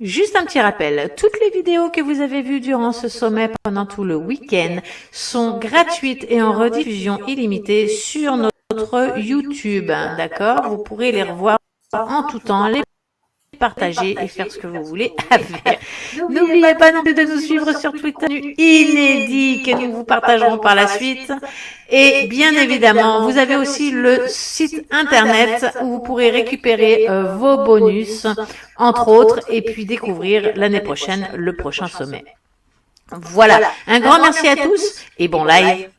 Juste un petit rappel, toutes les vidéos que vous avez vues durant ce sommet pendant tout le week-end sont gratuites et en rediffusion illimitée sur notre YouTube, d'accord? Vous pourrez les revoir en tout temps, les partager et faire ce que vous voulez avec. N'oubliez pas non plus de nous suivre sur Twitter inédit que nous vous partagerons par la suite. Et bien évidemment, vous avez aussi le site internet où vous pourrez récupérer vos bonus, entre autres, et puis découvrir l'année prochaine le prochain sommet. Voilà, un grand merci à tous et bon live.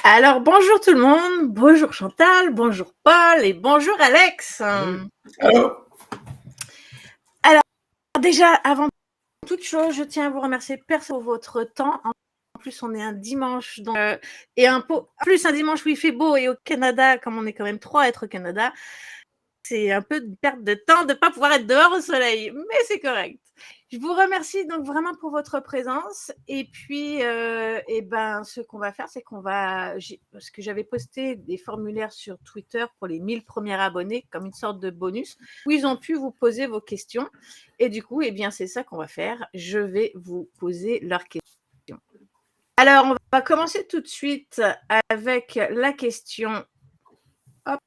Alors, bonjour tout le monde, bonjour Chantal, bonjour Paul et bonjour Alex. Allô? Alors, déjà, avant toute chose, je tiens à vous remercier pour votre temps. En plus, on est un dimanche, donc, et plus un dimanche où il fait beau et au Canada, comme on est quand même 3 à être au Canada, c'est un peu une perte de temps de ne pas pouvoir être dehors au soleil, mais c'est correct. Je vous remercie donc vraiment pour votre présence. Et puis, ce qu'on va faire, c'est parce que j'avais posté des formulaires sur Twitter pour les 1000 premiers abonnés comme une sorte de bonus où ils ont pu vous poser vos questions. Et du coup, c'est ça qu'on va faire. Je vais vous poser leurs questions. Alors, on va commencer tout de suite avec la question. Hop.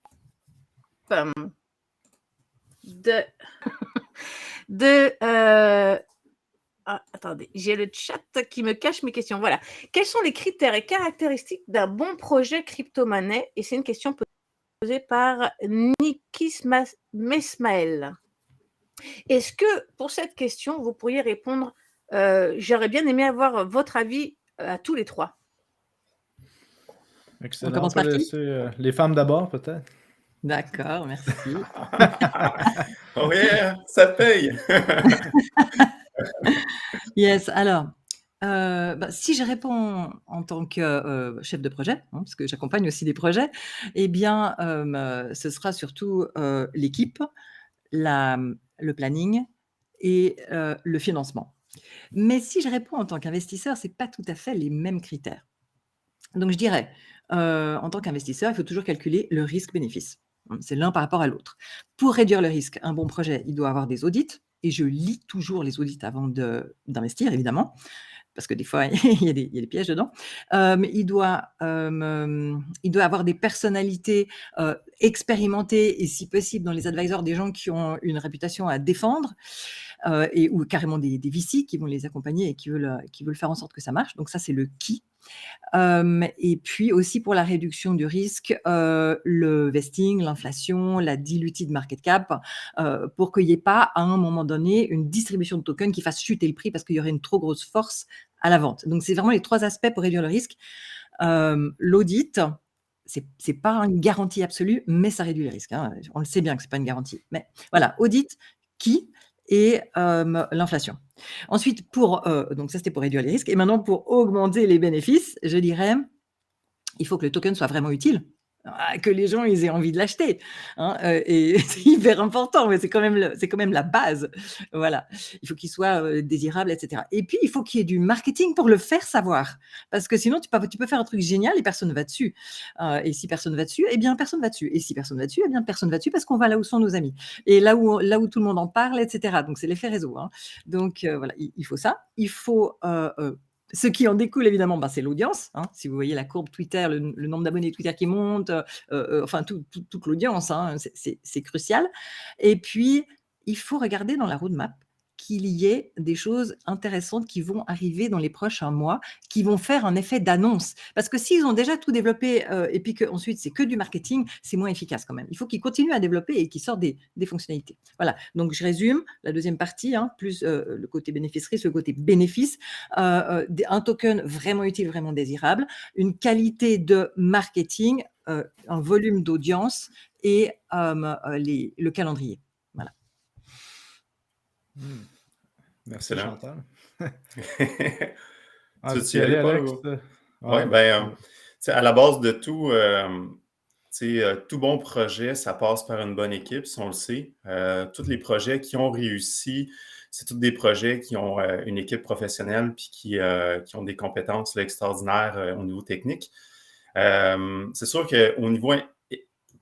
Attendez, j'ai le chat qui me cache mes questions. Voilà. Quels sont les critères et caractéristiques d'un bon projet crypto-monnaie? Et c'est une question posée par Nikis Mesmaël. Est-ce que pour cette question, vous pourriez répondre? J'aurais bien aimé avoir votre avis à tous les trois. Excellent. On commence peut par qui? laisser les femmes d'abord, peut-être. D'accord, merci. Oh yeah, ça paye. Yes, alors, si je réponds en tant que chef de projet, parce que j'accompagne aussi des projets, eh bien, ce sera surtout l'équipe, le planning et le financement. Mais si je réponds en tant qu'investisseur, c'est pas tout à fait les mêmes critères. Donc je dirais, en tant qu'investisseur, il faut toujours calculer le risque-bénéfice. C'est l'un par rapport à l'autre. Pour réduire le risque, un bon projet, il doit avoir des audits et je lis toujours les audits avant d'investir, évidemment, parce que des fois, il y a des pièges dedans. Mais il doit avoir des personnalités expérimentées et si possible dans les advisors, des gens qui ont une réputation à défendre ou carrément des VC qui vont les accompagner et qui veulent faire en sorte que ça marche. Donc ça, c'est le qui. Et puis aussi pour la réduction du risque, le vesting, l'inflation, la diluted market cap, pour qu'il n'y ait pas à un moment donné une distribution de tokens qui fasse chuter le prix parce qu'il y aurait une trop grosse force à la vente. Donc c'est vraiment les 3 aspects pour réduire le risque. L'audit, c'est pas une garantie absolue, mais ça réduit les risques. On le sait bien que c'est pas une garantie. Mais voilà, audit, qui et l'inflation. Ensuite, donc ça c'était pour réduire les risques. Et maintenant, pour augmenter les bénéfices, je dirais, il faut que le token soit vraiment utile, que les gens ils aient envie de l'acheter. Et c'est hyper important, mais c'est quand même la base. Voilà, il faut qu'il soit désirable, etc. Et puis il faut qu'il y ait du marketing pour le faire savoir, parce que sinon tu peux faire un truc génial et personne ne va dessus. Et si personne ne va dessus, eh bien personne ne va dessus. Et si personne ne va dessus, eh bien personne ne va dessus parce qu'on va là où sont nos amis et là où tout le monde en parle, etc. Donc c'est l'effet réseau. Donc voilà, il faut ça. Il faut ce qui en découle évidemment, c'est l'audience. Si vous voyez la courbe Twitter, le nombre d'abonnés Twitter qui monte, enfin toute l'audience, c'est crucial. Et puis, il faut regarder dans la roadmap qu'il y ait des choses intéressantes qui vont arriver dans les prochains mois, qui vont faire un effet d'annonce. Parce que s'ils ont déjà tout développé et puis qu'ensuite c'est que du marketing, c'est moins efficace quand même. Il faut qu'ils continuent à développer et qu'ils sortent des fonctionnalités. Voilà, donc je résume la deuxième partie, plus le côté bénéfice-risque, le côté bénéfice, un token vraiment utile, vraiment désirable, une qualité de marketing, un volume d'audience et le calendrier. Voilà. Merci, Excellent. Chantal. Tu veux y aller, Alex? Oui, à la base de tout, tout bon projet, ça passe par une bonne équipe, si on le sait. Tous les projets qui ont réussi, c'est tous des projets qui ont une équipe professionnelle puis qui ont des compétences extraordinaires au niveau technique. C'est sûr qu'au niveau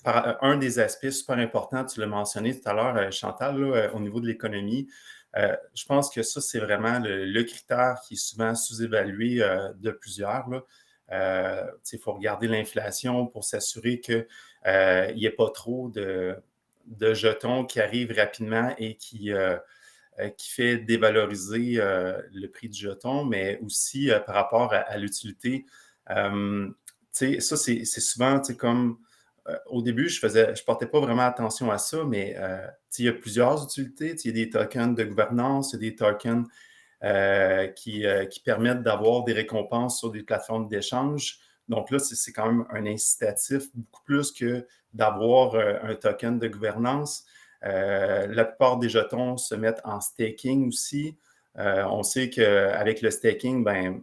un des aspects super importants, tu l'as mentionné tout à l'heure, Chantal, là, au niveau de l'économie, je pense que ça, c'est vraiment le critère qui est souvent sous-évalué de plusieurs. Il faut regarder l'inflation pour s'assurer qu'il n'y ait pas trop de jetons qui arrivent rapidement et qui fait dévaloriser le prix du jeton, mais aussi par rapport à l'utilité. Ça, c'est souvent comme au début, je portais pas vraiment attention à ça, mais il y a plusieurs utilités. Il y a des tokens de gouvernance, il y a des tokens qui permettent d'avoir des récompenses sur des plateformes d'échange. Donc là, c'est quand même un incitatif beaucoup plus que d'avoir un token de gouvernance. La plupart des jetons se mettent en staking aussi. On sait qu'avec le staking, ben,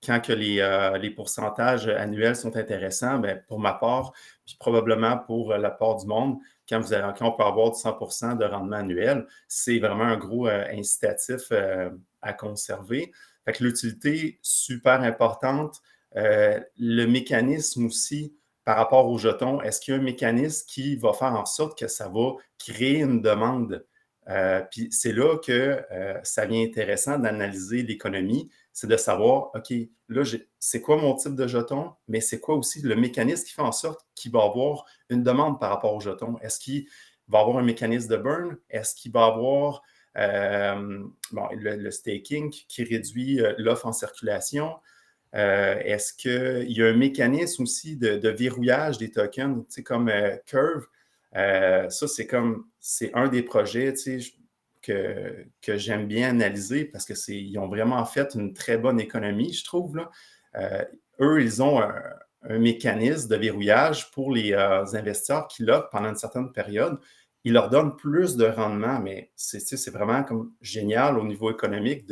quand que les pourcentages annuels sont intéressants, ben, pour ma part, puis probablement pour la part du monde, quand on peut avoir du 100% de rendement annuel, c'est vraiment un gros incitatif à conserver. Fait que l'utilité, super importante. Le mécanisme aussi, par rapport aux jetons, est-ce qu'il y a un mécanisme qui va faire en sorte que ça va créer une demande? Puis c'est là que ça devient intéressant d'analyser l'économie, c'est de savoir, OK, là, c'est quoi mon type de jeton, mais c'est quoi aussi le mécanisme qui fait en sorte qu'il va avoir une demande par rapport au jeton? Est-ce qu'il va avoir un mécanisme de burn? Est-ce qu'il va avoir le staking qui réduit l'offre en circulation? Est-ce qu'il y a un mécanisme aussi de verrouillage des tokens, comme Curve? Ça, c'est un des projets que j'aime bien analyser parce qu'ils ont vraiment fait une très bonne économie, je trouve. Là. Eux, ils ont un mécanisme de verrouillage pour les investisseurs qui l'offrent pendant une certaine période. Ils leur donnent plus de rendement, mais c'est vraiment comme génial au niveau économique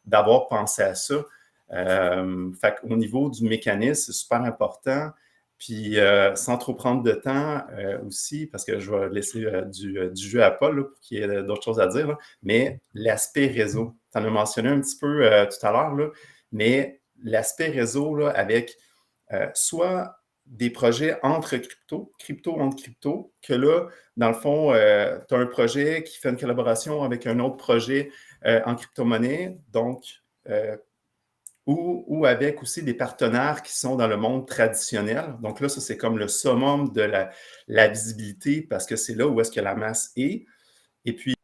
d'avoir pensé à ça. Au niveau du mécanisme, c'est super important. Puis, sans trop prendre de temps aussi, parce que je vais laisser du jeu à Paul là, pour qu'il y ait d'autres choses à dire, là. Mais l'aspect réseau, tu en as mentionné un petit peu tout à l'heure, là, mais l'aspect réseau là, avec soit des projets entre crypto entre crypto, que là, dans le fond, tu as un projet qui fait une collaboration avec un autre projet en crypto-monnaie, donc ou avec aussi des partenaires qui sont dans le monde traditionnel. Donc là, ça, c'est comme le summum de la visibilité parce que c'est là où est-ce que la masse est. Et puis,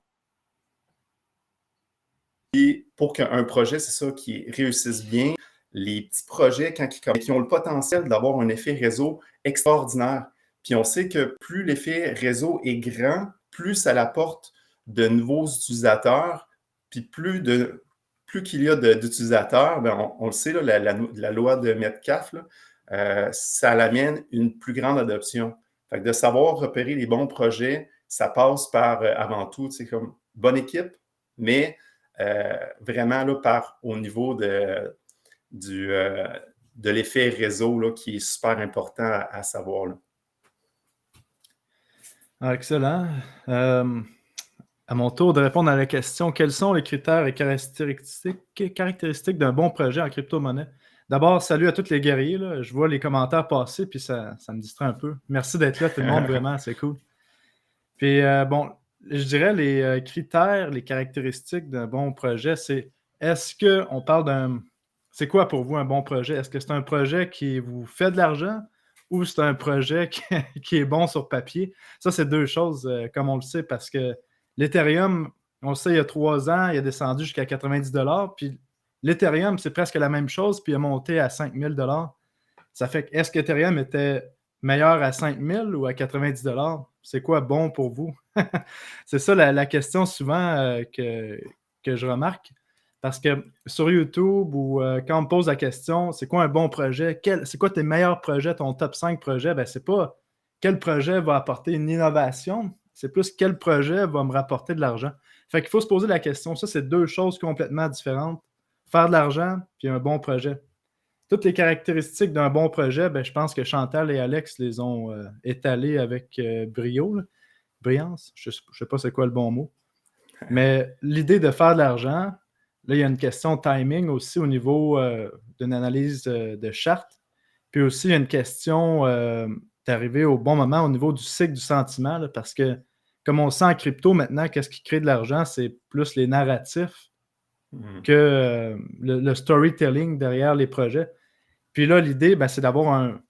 pour qu'un projet, c'est ça, qui réussisse bien, les petits projets, qui ont le potentiel d'avoir un effet réseau extraordinaire. Puis on sait que plus l'effet réseau est grand, plus ça apporte de nouveaux utilisateurs, puis plus qu'il y a d'utilisateurs, ben on le sait, là, la loi de Metcalfe, là, ça l'amène une plus grande adoption. Fait que de savoir repérer les bons projets, ça passe par, avant tout, comme bonne équipe, mais vraiment là, au niveau de l'effet réseau là, qui est super important à savoir. Là. Excellent. À mon tour de répondre à la question, quels sont les critères et caractéristiques d'un bon projet en crypto-monnaie? D'abord, salut à tous les guerriers. Là. Je vois les commentaires passer, puis ça me distrait un peu. Merci d'être là, tout le monde, vraiment, c'est cool. Puis, je dirais les critères, les caractéristiques d'un bon projet, c'est est-ce qu'on parle d'un... C'est quoi pour vous un bon projet? Est-ce que c'est un projet qui vous fait de l'argent ou c'est un projet qui est bon sur papier? Ça, c'est deux choses, comme on le sait, parce que l'Ethereum, on le sait, il y a 3 ans, il a descendu jusqu'à 90 $, puis l'Ethereum, c'est presque la même chose, puis il a monté à 5 000 $. Ça fait que, est-ce qu'Ethereum était meilleur à 5 000 ou à 90 $? C'est quoi bon pour vous? C'est ça la question souvent que je remarque. Parce que sur YouTube ou quand on me pose la question, c'est quoi un bon projet? C'est quoi tes meilleurs projets, ton top 5 projets? Ben, c'est pas quel projet va apporter une innovation, c'est plus quel projet va me rapporter de l'argent. Fait qu'il faut se poser la question. Ça, c'est deux choses complètement différentes. Faire de l'argent puis un bon projet. Toutes les caractéristiques d'un bon projet, ben, je pense que Chantal et Alex les ont étalées avec brio. Là. Brillance, je ne sais pas c'est quoi le bon mot. Mais l'idée de faire de l'argent, là, il y a une question de timing aussi au niveau d'une analyse de charte. Puis aussi, il y a une question tu es arrivé au bon moment au niveau du cycle du sentiment, là, parce que, comme on sent en crypto maintenant, qu'est-ce qui crée de l'argent, c'est plus les narratifs que le storytelling derrière les projets. Puis là, l'idée, c'est d'avoir un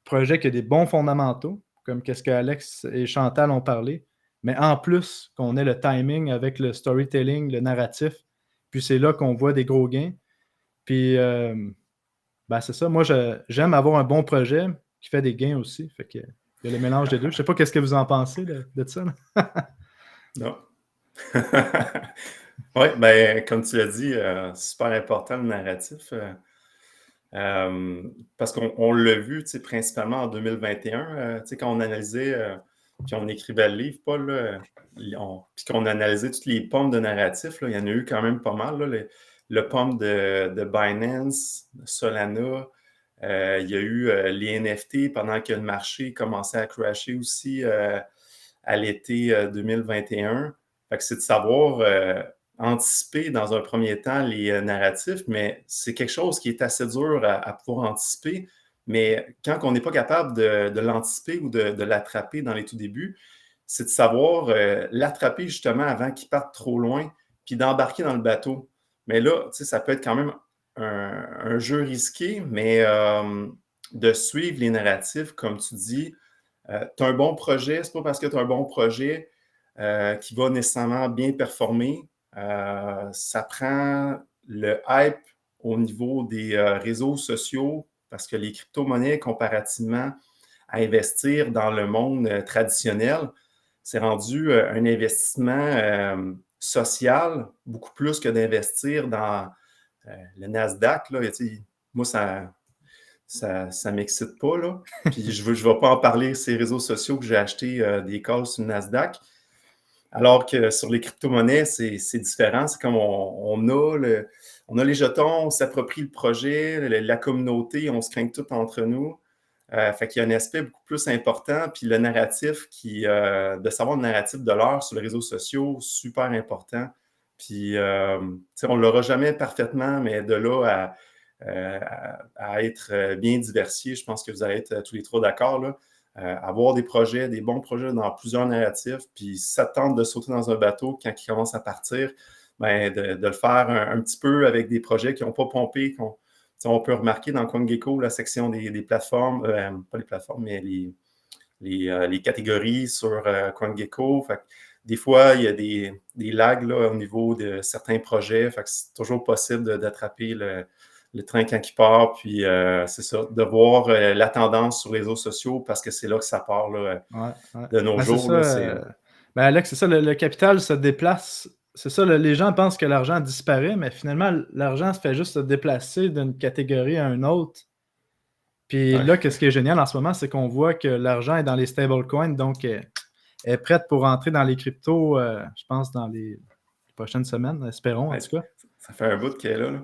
projet qui a des bons fondamentaux, comme qu'est-ce que Alex et Chantal ont parlé, mais en plus qu'on ait le timing avec le storytelling, le narratif, puis c'est là qu'on voit des gros gains. Puis, c'est ça. Moi, j'aime avoir un bon projet qui fait des gains aussi. Fait que il y a le mélange des deux. Je sais pas qu'est-ce que vous en pensez de ça. Non. Oui, comme tu l'as dit, super important le narratif. Parce qu'on l'a vu, principalement en 2021, quand on analysait, puis on écrivait le livre, Paul, là, puis qu'on analysait toutes les pommes de narratif, là, il y en a eu quand même pas mal. Là, le pomme de Binance, de Solana, il y a eu les NFT pendant que le marché commençait à crasher aussi à l'été 2021. Fait que c'est de savoir anticiper dans un premier temps les narratifs, mais c'est quelque chose qui est assez dur à pouvoir anticiper. Mais quand on n'est pas capable de l'anticiper ou de l'attraper dans les tout débuts, c'est de savoir l'attraper justement avant qu'il parte trop loin, puis d'embarquer dans le bateau. Mais là, ça peut être quand même un jeu risqué, mais de suivre les narratifs, comme tu dis, tu as un bon projet, c'est pas parce que tu as un bon projet qui va nécessairement bien performer. Ça prend le hype au niveau des réseaux sociaux parce que les crypto-monnaies, comparativement à investir dans le monde traditionnel, c'est rendu un investissement social beaucoup plus que d'investir dans le Nasdaq. Là. Moi, ça ne m'excite pas. Là. Puis je ne vais pas en parler sur les réseaux sociaux que j'ai acheté des calls sur le Nasdaq. Alors que sur les crypto-monnaies, c'est différent. C'est comme on a les jetons, on s'approprie le projet, la communauté, on se craint tout entre nous. Fait qu'il y a un aspect beaucoup plus important. Puis le narratif, de savoir le narratif de l'heure sur les réseaux sociaux, super important. Puis on ne l'aura jamais parfaitement, mais de là à être bien diversifié, je pense que vous allez être tous les trois d'accord, là. Avoir des projets, des bons projets dans plusieurs narratifs, puis si ça te tente de sauter dans un bateau quand il commence à partir, de le faire un petit peu avec des projets qui n'ont pas pompé. On peut remarquer dans CoinGecko la section des plateformes, pas les plateformes, mais les catégories sur CoinGecko. Fait que des fois, il y a des lags là, au niveau de certains projets. Fait que c'est toujours possible d'attraper le train quand il part, puis c'est ça, de voir la tendance sur les réseaux sociaux parce que c'est là que ça part là, de nos jours. C'est ça, Alex, c'est ça, le capital se déplace. C'est ça, les gens pensent que l'argent disparaît, mais finalement, l'argent se fait juste se déplacer d'une catégorie à une autre. Puis là, ce qui est génial en ce moment, c'est qu'on voit que l'argent est dans les stablecoins, donc elle est prête pour entrer dans les cryptos, je pense, dans les prochaines semaines, espérons en tout cas. Ça fait un bout qu'elle est là.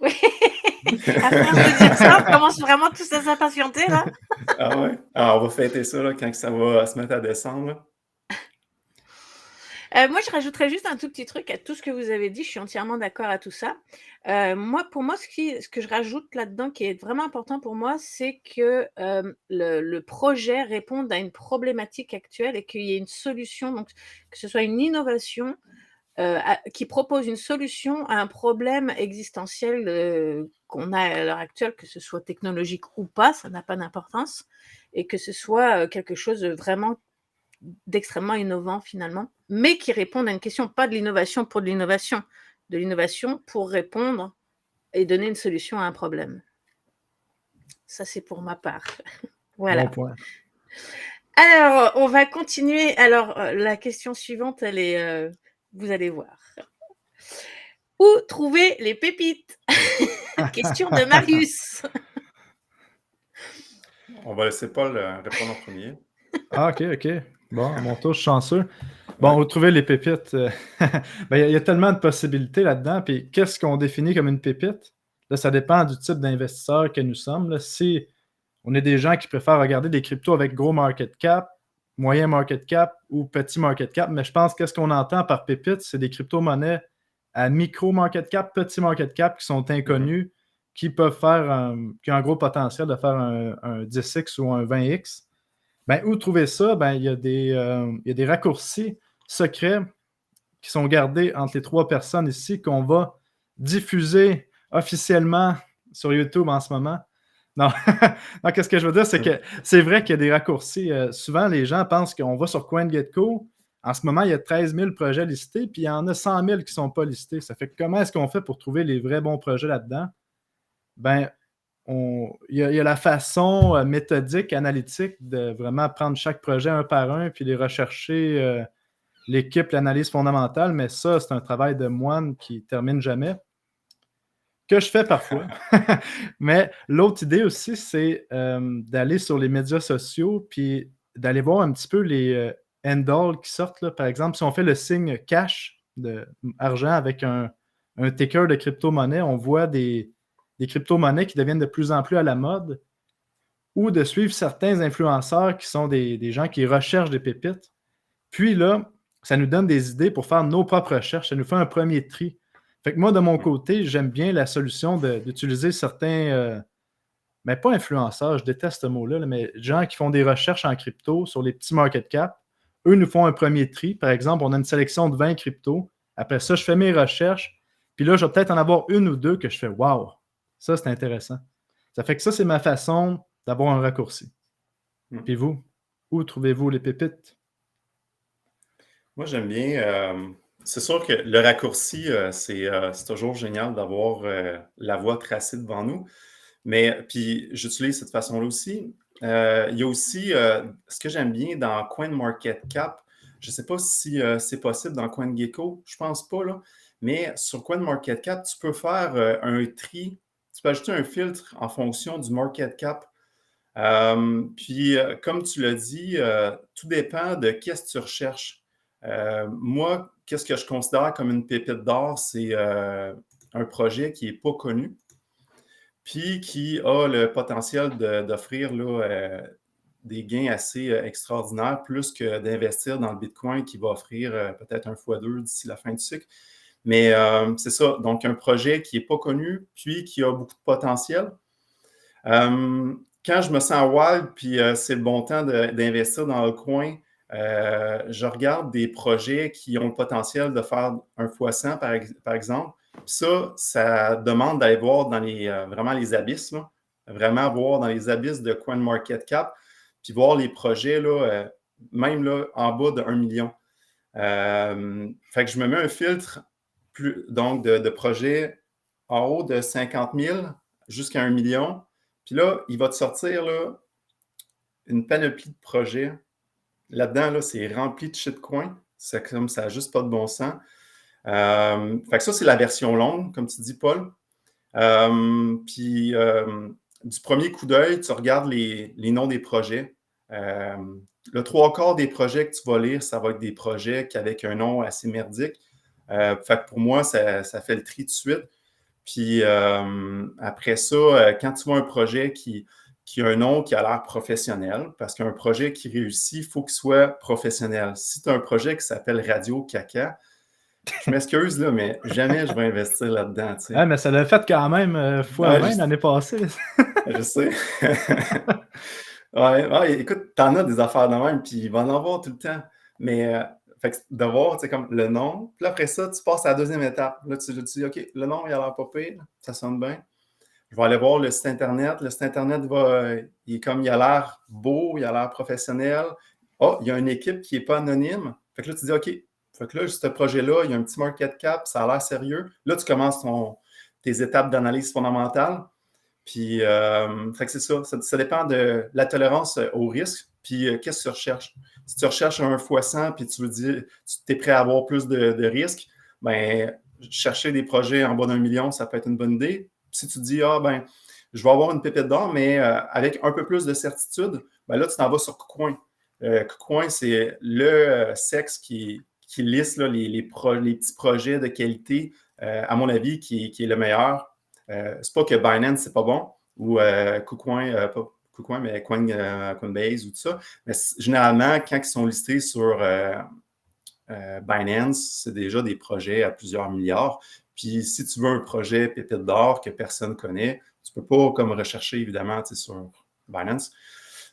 Oui. À force de dire ça, on commence vraiment tous à s'impatienter, là. Ah ouais? Alors, on va fêter ça là, quand ça va se mettre à descendre. Là. Moi, je rajouterais juste un tout petit truc à tout ce que vous avez dit. Je suis entièrement d'accord à tout ça. Pour moi, ce que je rajoute là-dedans, qui est vraiment important pour moi, c'est que le projet réponde à une problématique actuelle et qu'il y ait une solution, donc que ce soit une innovation qui propose une solution à un problème existentiel qu'on a à l'heure actuelle, que ce soit technologique ou pas, ça n'a pas d'importance, et que ce soit quelque chose vraiment d'extrêmement innovant finalement, mais qui répondent à une question, pas de l'innovation pour de l'innovation pour répondre et donner une solution à un problème. Ça, c'est pour ma part. Voilà. Bon point. Alors, on va continuer. Alors, la question suivante, elle est, vous allez voir. Où trouver les pépites? Question de Marius. On va laisser Paul répondre en premier. Ah, OK. Bon, à mon tour, je suis chanceux. Bon, où trouver les pépites? Il y a tellement de possibilités là-dedans. Puis, qu'est-ce qu'on définit comme une pépite? Là, ça dépend du type d'investisseur que nous sommes. Là. Si on est des gens qui préfèrent regarder des cryptos avec gros market cap, moyen market cap ou petit market cap, mais je pense qu'est-ce qu'on entend par pépites, c'est des crypto-monnaies à micro market cap, petit market cap qui sont inconnus, qui peuvent faire qui ont un gros potentiel de faire un 10x ou un 20x. Ben, où trouver ça? Ben, il y a des raccourcis secrets qui sont gardés entre les 3 personnes ici qu'on va diffuser officiellement sur YouTube en ce moment. Non, non, qu'est-ce que je veux dire, c'est que c'est vrai qu'il y a des raccourcis. Souvent, les gens pensent qu'on va sur CoinGecko. En ce moment, il y a 13 000 projets listés, puis il y en a 100 000 qui ne sont pas listés. Ça fait que comment est-ce qu'on fait pour trouver les vrais bons projets là-dedans? Ben, il y a la façon méthodique, analytique de vraiment prendre chaque projet un par un, puis les rechercher, l'équipe, l'analyse fondamentale, mais ça, c'est un travail de moine qui termine jamais, que je fais parfois. Mais l'autre idée aussi, c'est d'aller sur les médias sociaux, puis d'aller voir un petit peu les handles qui sortent, là. Par exemple, si on fait le signe cash de argent avec un ticker de crypto-monnaie, on voit des crypto-monnaies qui deviennent de plus en plus à la mode, ou de suivre certains influenceurs qui sont des gens qui recherchent des pépites. Puis là, ça nous donne des idées pour faire nos propres recherches. Ça nous fait un premier tri. Fait que moi, de mon côté, j'aime bien la solution d'utiliser certains, mais pas influenceurs, je déteste ce mot-là, là, mais gens qui font des recherches en crypto sur les petits market cap. Eux nous font un premier tri. Par exemple, on a une sélection de 20 cryptos. Après ça, je fais mes recherches. Puis là, je vais peut-être en avoir une ou deux que je fais « Wow! » Ça, c'est intéressant. Ça fait que ça, c'est ma façon d'avoir un raccourci. Puis vous, où trouvez-vous les pépites? Moi, j'aime bien. C'est sûr que le raccourci, c'est toujours génial d'avoir la voie tracée devant nous. Mais puis, j'utilise cette façon-là aussi. Il y a aussi ce que j'aime bien dans CoinMarketCap. Je ne sais pas si c'est possible dans CoinGecko. Je ne pense pas, là. Mais sur CoinMarketCap, tu peux faire un tri. Tu peux ajouter un filtre en fonction du market cap. Puis, comme tu l'as dit, tout dépend de qu'est-ce que tu recherches. Moi, qu'est-ce que je considère comme une pépite d'or, c'est un projet qui n'est pas connu, puis qui a le potentiel d'offrir là, des gains assez extraordinaires, plus que d'investir dans le Bitcoin qui va offrir peut-être un x2 d'ici la fin du cycle. Mais c'est ça, donc un projet qui n'est pas connu, puis qui a beaucoup de potentiel. Quand je me sens wild, puis c'est le bon temps d'investir dans le coin, je regarde des projets qui ont le potentiel de faire un x100, par exemple. Puis ça demande d'aller voir dans vraiment les abysses, là. Vraiment voir dans les abysses de CoinMarketCap, puis voir les projets, là, même là, en bas de 1 million. Fait que je me mets un filtre donc de projets en haut de 50 000 jusqu'à 1 million. Puis là, il va te sortir là, une panoplie de projets. Là-dedans, là, c'est rempli de shitcoins. C'est comme ça n'a juste pas de bon sens. Fait que ça, c'est la version longue, comme tu dis, Paul. Puis, du premier coup d'œil, tu regardes les noms des projets. Le 3/4 des projets que tu vas lire, ça va être des projets avec un nom assez merdique. Fait que pour moi, ça fait le tri tout de suite. Puis après ça, quand tu vois un projet qui a un nom qui a l'air professionnel, parce qu'un projet qui réussit, il faut qu'il soit professionnel. Si tu as un projet qui s'appelle Radio Caca, je m'excuse, là, mais jamais je vais investir là-dedans. Tu sais. Ah, mais ça l'a fait quand même x20 l'année passée. Je sais. Ouais, écoute, t'en as des affaires de même, puis il va en avoir tout le temps. Mais fait que de voir, tu sais, comme le nom, puis après ça, tu passes à la deuxième étape. Là, tu te dis, OK, le nom, il a l'air pas pire, ça sonne bien. Je vais aller voir le site Internet. Le site Internet, il a l'air beau, il a l'air professionnel. Oh, il y a une équipe qui n'est pas anonyme. Fait que là, tu dis, OK, fait que là, ce projet-là, il y a un petit market cap, ça a l'air sérieux. Là, tu commences tes étapes d'analyse fondamentale. Puis, fait que c'est ça. Ça dépend de la tolérance au risque. Puis, qu'est-ce que tu recherches? Si tu recherches un x100 puis tu es prêt à avoir plus de risques, ben chercher des projets en bas d'1 million, ça peut être une bonne idée. Si tu te dis, je vais avoir une pépite d'or, mais avec un peu plus de certitude, ben là, tu t'en vas sur KuCoin. KuCoin, c'est le sexe qui liste là, les petits projets de qualité, à mon avis, qui est le meilleur. C'est pas que Binance, c'est pas bon, ou KuCoin, pas KuCoin, mais Coinbase ou tout ça. Mais généralement, quand ils sont listés sur Binance, c'est déjà des projets à plusieurs milliards. Puis si tu veux un projet pépite d'or que personne ne connaît, Tu peux pas comme rechercher, évidemment, sur Binance.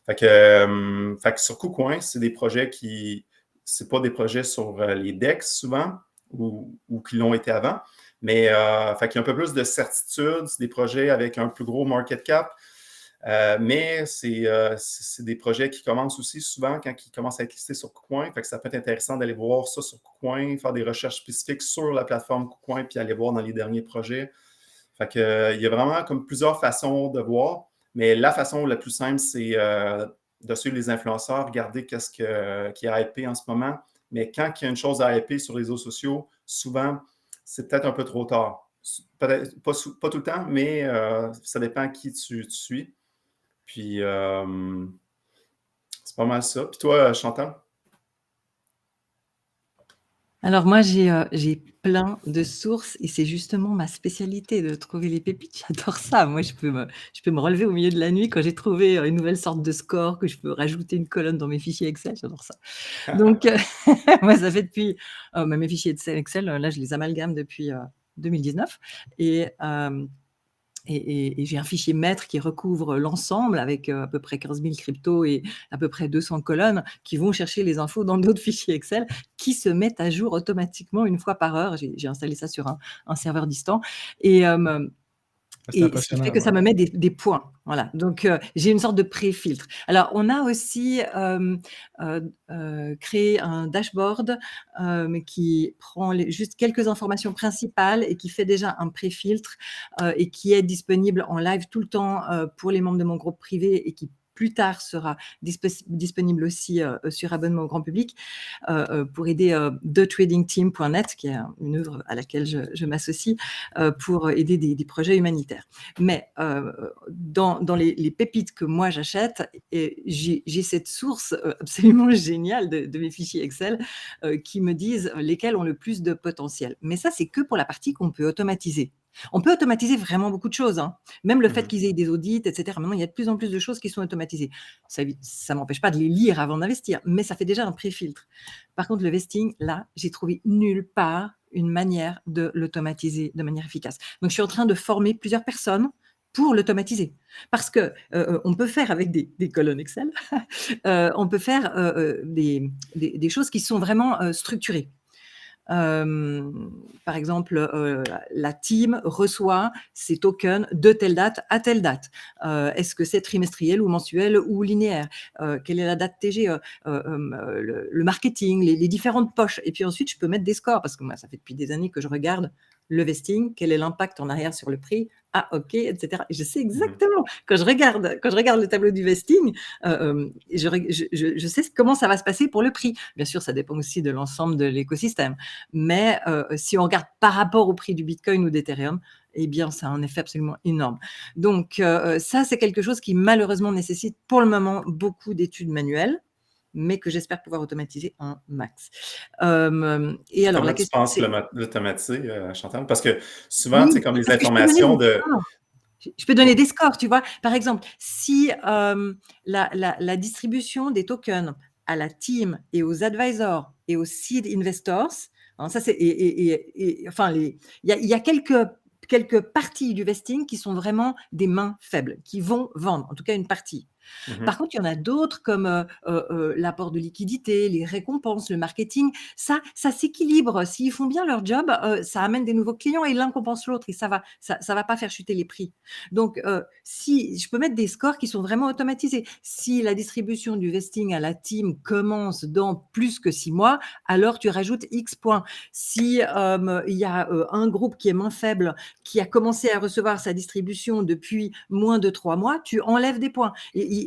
Fait que sur KuCoin, c'est des projets c'est pas des projets sur les DEX souvent, ou qui l'ont été avant, mais fait qu'il y a un peu plus de certitude, c'est des projets avec un plus gros market cap, mais c'est des projets qui commencent aussi souvent quand ils commencent à être listés sur KuCoin, fait que ça peut être intéressant d'aller voir ça sur KuCoin, faire des recherches spécifiques sur la plateforme KuCoin, puis aller voir dans les derniers projets. Fait que il y a vraiment comme plusieurs façons de voir, mais la façon la plus simple, c'est de suivre les influenceurs, regarder qu'est-ce qui est hypé en ce moment. Mais quand il y a une chose à hyper sur les réseaux sociaux, souvent, c'est peut-être un peu trop tard. Peut-être pas tout le temps, mais ça dépend qui tu suis. Puis, c'est pas mal ça. Puis toi, Chantal? Alors moi, j'ai plein de sources et c'est justement ma spécialité de trouver les pépites. J'adore ça. Moi, je peux me relever au milieu de la nuit quand j'ai trouvé une nouvelle sorte de score, que je peux rajouter une colonne dans mes fichiers Excel. J'adore ça. Donc, moi, ça fait depuis mes fichiers Excel, là, je les amalgame depuis 2019 et j'ai un fichier maître qui recouvre l'ensemble avec à peu près 15 000 cryptos et à peu près 200 colonnes qui vont chercher les infos dans d'autres fichiers Excel qui se mettent à jour automatiquement une fois par heure. J'ai installé ça sur un serveur distant et C'est ce qui impressionnant. fait que ça me met des points. Voilà. Donc, j'ai une sorte de pré-filtre. Alors, on a aussi créé un dashboard qui prend juste quelques informations principales et qui fait déjà un pré-filtre et qui est disponible en live tout le temps pour les membres de mon groupe privé et qui plus tard sera disponible aussi sur abonnement au grand public pour aider thetradingteam.net, qui est une œuvre à laquelle je m'associe, pour aider des projets humanitaires. Mais dans les pépites que moi j'achète, j'ai cette source absolument géniale de mes fichiers Excel qui me disent lesquels ont le plus de potentiel. Mais ça, c'est que pour la partie qu'on peut automatiser. On peut automatiser vraiment beaucoup de choses, hein. Même le fait qu'ils aient des audits, etc. Maintenant, il y a de plus en plus de choses qui sont automatisées. Ça ne m'empêche pas de les lire avant d'investir, mais ça fait déjà un pré-filtre. Par contre, le vesting, là, j'ai trouvé nulle part une manière de l'automatiser de manière efficace. Donc, je suis en train de former plusieurs personnes pour l'automatiser. Parce que on peut faire avec des colonnes Excel, on peut faire des choses qui sont vraiment structurées. Par exemple, la team reçoit ses tokens de telle date à telle date. Est-ce que c'est trimestriel ou mensuel ou linéaire? Quelle est la date TG? Le marketing, les différentes poches. Et puis ensuite, je peux mettre des scores parce que moi, ça fait depuis des années que je regarde le vesting, quel est l'impact en arrière sur le prix, ah ok, etc. Et je sais exactement, quand je regarde le tableau du vesting, je sais comment ça va se passer pour le prix. Bien sûr, ça dépend aussi de l'ensemble de l'écosystème. Mais si on regarde par rapport au prix du Bitcoin ou d'Ethereum, eh bien, ça a un effet absolument énorme. Donc, ça, c'est quelque chose qui malheureusement nécessite pour le moment beaucoup d'études manuelles, mais que j'espère pouvoir automatiser un max. Et alors, Comment la tu question, penses c'est... l'automatiser, Chantal? Parce que souvent, Oui, c'est comme les parce que je peux donner informations des de... scores. Je peux donner des scores, tu vois. Par exemple, si la distribution des tokens à la team et aux advisors et aux seed investors, hein, ça c'est enfin il y a quelques parties du vesting qui sont vraiment des mains faibles, qui vont vendre, en tout cas une partie. Par contre, il y en a d'autres comme l'apport de liquidité, les récompenses, le marketing. Ça s'équilibre. S'ils font bien leur job, ça amène des nouveaux clients et l'un compense l'autre et ça va pas faire chuter les prix. Donc, si je peux mettre des scores qui sont vraiment automatisés. Si la distribution du vesting à la team commence dans plus que 6 mois, alors tu rajoutes X points. Si il y a un groupe qui est main faible, qui a commencé à recevoir sa distribution depuis moins de 3 mois, tu enlèves des points.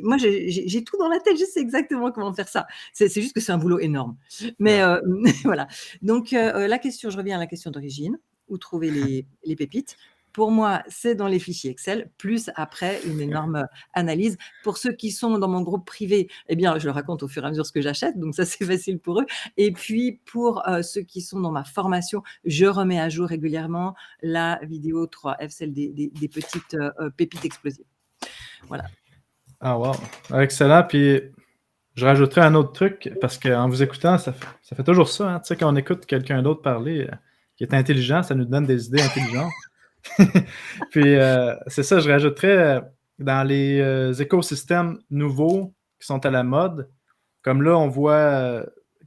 Moi, j'ai tout dans la tête, je sais exactement comment faire ça. C'est juste que c'est un boulot énorme. Mais voilà. Donc, je reviens à la question d'origine, où trouver les pépites. Pour moi, c'est dans les fichiers Excel, plus après une énorme analyse. Pour ceux qui sont dans mon groupe privé, eh bien, je leur raconte au fur et à mesure ce que j'achète, donc ça, c'est facile pour eux. Et puis, pour ceux qui sont dans ma formation, je remets à jour régulièrement la vidéo 3F, celle des petites pépites explosives. Voilà. Ah, wow. Excellent. Puis, je rajouterais un autre truc, parce qu'en vous écoutant, ça fait toujours ça. Hein? Tu sais, quand on écoute quelqu'un d'autre parler qui est intelligent, ça nous donne des idées intelligentes. Puis, c'est ça, je rajouterais dans les écosystèmes nouveaux qui sont à la mode, comme là, on voit,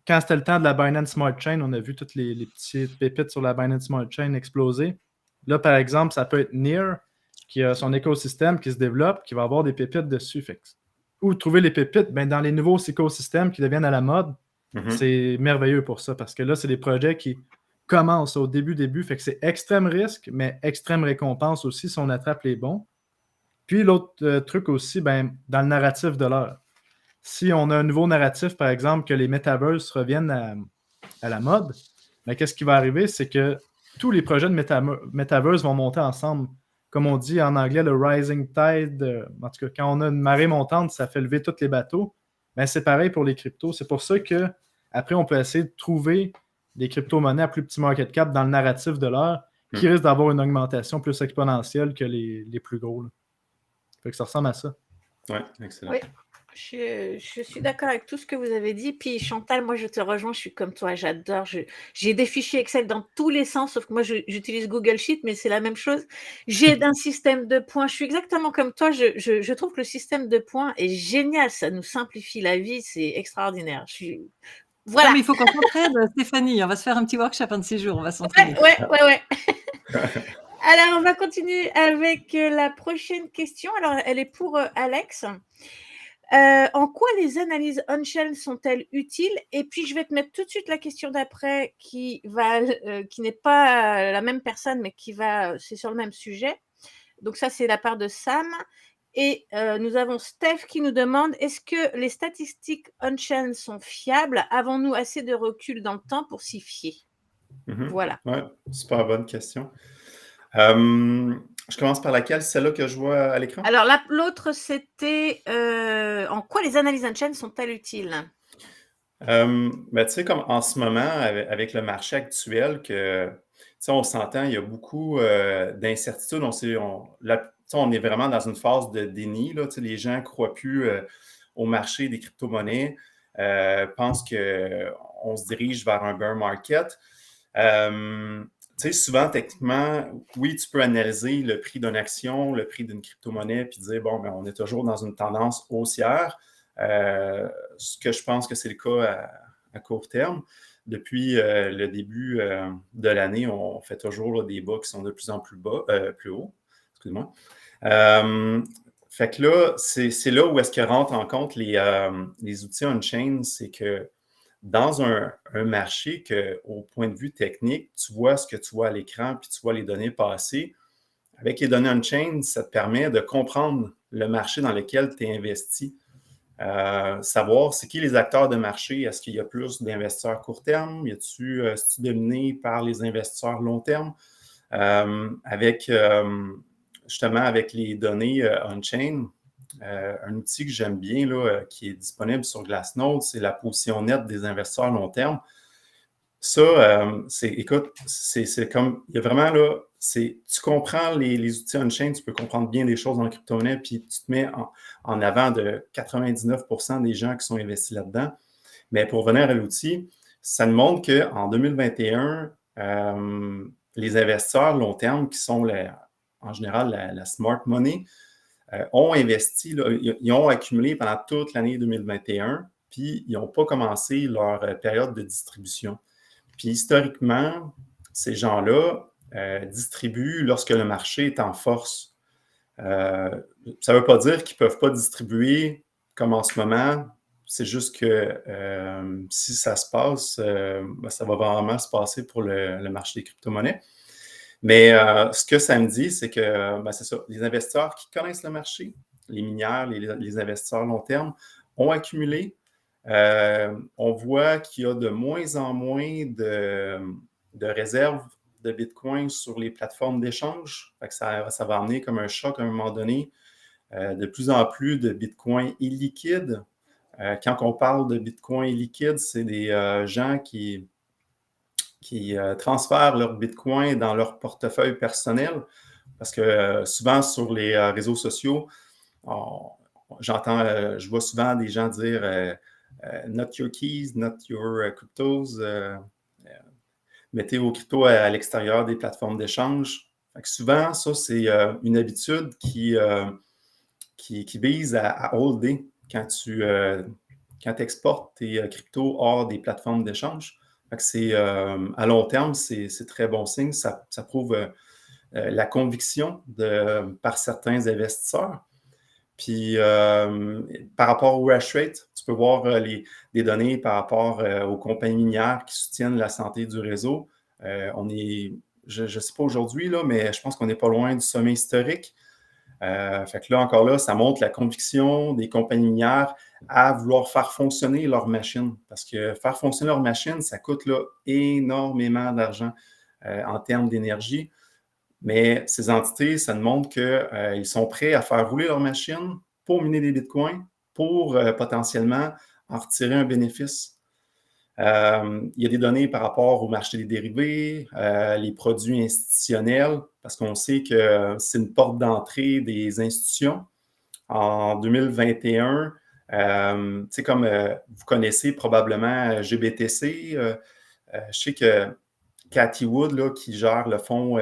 quand c'était le temps de la Binance Smart Chain, on a vu toutes les petites pépites sur la Binance Smart Chain exploser. Là, par exemple, ça peut être Near, qui a son écosystème qui se développe, qui va avoir des pépites dessus. Où trouver les pépites? Ben, dans les nouveaux écosystèmes qui deviennent à la mode, c'est merveilleux pour ça, parce que là, c'est des projets qui commencent au début, fait que c'est extrême risque, mais extrême récompense aussi si on attrape les bons. Puis l'autre truc aussi, ben, dans le narratif de l'heure. Si on a un nouveau narratif, par exemple, que les metaverses reviennent à la mode, ben, qu'est-ce qui va arriver? C'est que tous les projets de metaverse vont monter ensemble. Comme on dit en anglais, le rising tide, en tout cas, quand on a une marée montante, ça fait lever tous les bateaux. Ben, c'est pareil pour les cryptos. C'est pour ça que après, on peut essayer de trouver des crypto-monnaies à plus petit market cap dans le narratif de l'heure qui risquent d'avoir une augmentation plus exponentielle que les plus gros. Là. Fait que ça ressemble à ça. Oui, excellent. Oui, je suis d'accord avec tout ce que vous avez dit. Puis Chantal, moi je te rejoins, je suis comme toi, j'adore. J'ai des fichiers Excel dans tous les sens, sauf que moi j'utilise Google Sheet, mais c'est la même chose. J'ai un système de points, je suis exactement comme toi. Je trouve que le système de points est génial, ça nous simplifie la vie, c'est extraordinaire. Voilà. Non, mais il faut qu'on s'entraide, Stéphanie. On va se faire un petit workshop un de ces jours. On va s'entraider. Ouais. Alors, on va continuer avec la prochaine question. Alors, elle est pour Alex. En quoi les analyses on-chain sont-elles utiles? Et puis, je vais te mettre tout de suite la question d'après qui n'est pas la même personne, mais c'est sur le même sujet. Donc, ça, c'est la part de Sam. Et nous avons Steph qui nous demande, est-ce que les statistiques on-chain sont fiables? Avons-nous assez de recul dans le temps pour s'y fier? Voilà. Oui, super bonne question. Je commence par laquelle? Celle-là que je vois à l'écran? Alors, l'autre, c'était en quoi les analyses on-chain sont-elles utiles? Ben, tu sais, comme en ce moment, avec le marché actuel, on s'entend, il y a beaucoup d'incertitudes. On est vraiment dans une phase de déni. Là, les gens ne croient plus au marché des crypto-monnaies, pensent qu'on se dirige vers un bear market. Souvent, techniquement, oui, tu peux analyser le prix d'une action, le prix d'une crypto-monnaie, puis dire, bon, ben, on est toujours dans une tendance haussière. Ce que je pense que c'est le cas à court terme. Depuis le début de l'année, on fait toujours des bas qui sont de plus en plus hauts. Excuse-moi. Fait que là, c'est là où est-ce que rentrent en compte les outils on-chain, c'est que dans un marché qu'au point de vue technique, tu vois ce que tu vois à l'écran, puis tu vois les données passer. Avec les données on-chain, ça te permet de comprendre le marché dans lequel tu es investi. Savoir c'est qui les acteurs de marché. Est-ce qu'il y a plus d'investisseurs court terme? Est-tu dominé par les investisseurs long terme? Justement, avec les données on-chain, un outil que j'aime bien, là, qui est disponible sur Glassnode, c'est la position nette des investisseurs long terme. Ça, écoute, c'est comme, il y a vraiment là, tu comprends les outils on-chain, tu peux comprendre bien des choses en crypto-monnaie, puis tu te mets en avant de 99% des gens qui sont investis là-dedans. Mais pour revenir à l'outil, ça nous montre qu'en 2021, les investisseurs long terme, qui sont en général la smart money, ont investi, là, ils ont accumulé pendant toute l'année 2021, puis ils n'ont pas commencé leur période de distribution. Puis historiquement, ces gens-là distribuent lorsque le marché est en force. Ça ne veut pas dire qu'ils ne peuvent pas distribuer comme en ce moment. C'est juste que si ça se passe, ça va vraiment se passer pour le marché des crypto-monnaies. Mais ce que ça me dit, c'est que c'est ça, les investisseurs qui connaissent le marché, les minières, les investisseurs long terme, ont accumulé. On voit qu'il y a de moins en moins de réserves de Bitcoin sur les plateformes d'échange. Ça va amener comme un choc à un moment donné. De plus en plus de Bitcoin illiquides. Quand on parle de Bitcoin illiquide, c'est des gens qui transfèrent leur Bitcoin dans leur portefeuille personnel. Parce que souvent sur les réseaux sociaux, je vois souvent des gens dire not your keys, not your cryptos. Mettez vos cryptos à l'extérieur des plateformes d'échange. Fait que souvent, ça, c'est une habitude qui vise à holder quand tu exportes tes cryptos hors des plateformes d'échange. Fait que à long terme, c'est très bon signe. Ça prouve la conviction par certains investisseurs. Puis, par rapport au hash rate, tu peux voir des données par rapport aux compagnies minières qui soutiennent la santé du réseau. Je ne sais pas aujourd'hui, là, mais je pense qu'on n'est pas loin du sommet historique. Fait que là, encore là, ça montre la conviction des compagnies minières à vouloir faire fonctionner leurs machines. Parce que faire fonctionner leurs machines, ça coûte là, énormément d'argent en termes d'énergie. Mais ces entités, ça nous montre qu'ils sont prêts à faire rouler leurs machines pour miner des bitcoins, pour potentiellement en retirer un bénéfice. Il y a des données par rapport au marché des dérivés, les produits institutionnels, parce qu'on sait que c'est une porte d'entrée des institutions. En 2021, comme vous connaissez probablement GBTC, je sais que Cathy Wood, là, qui gère le fonds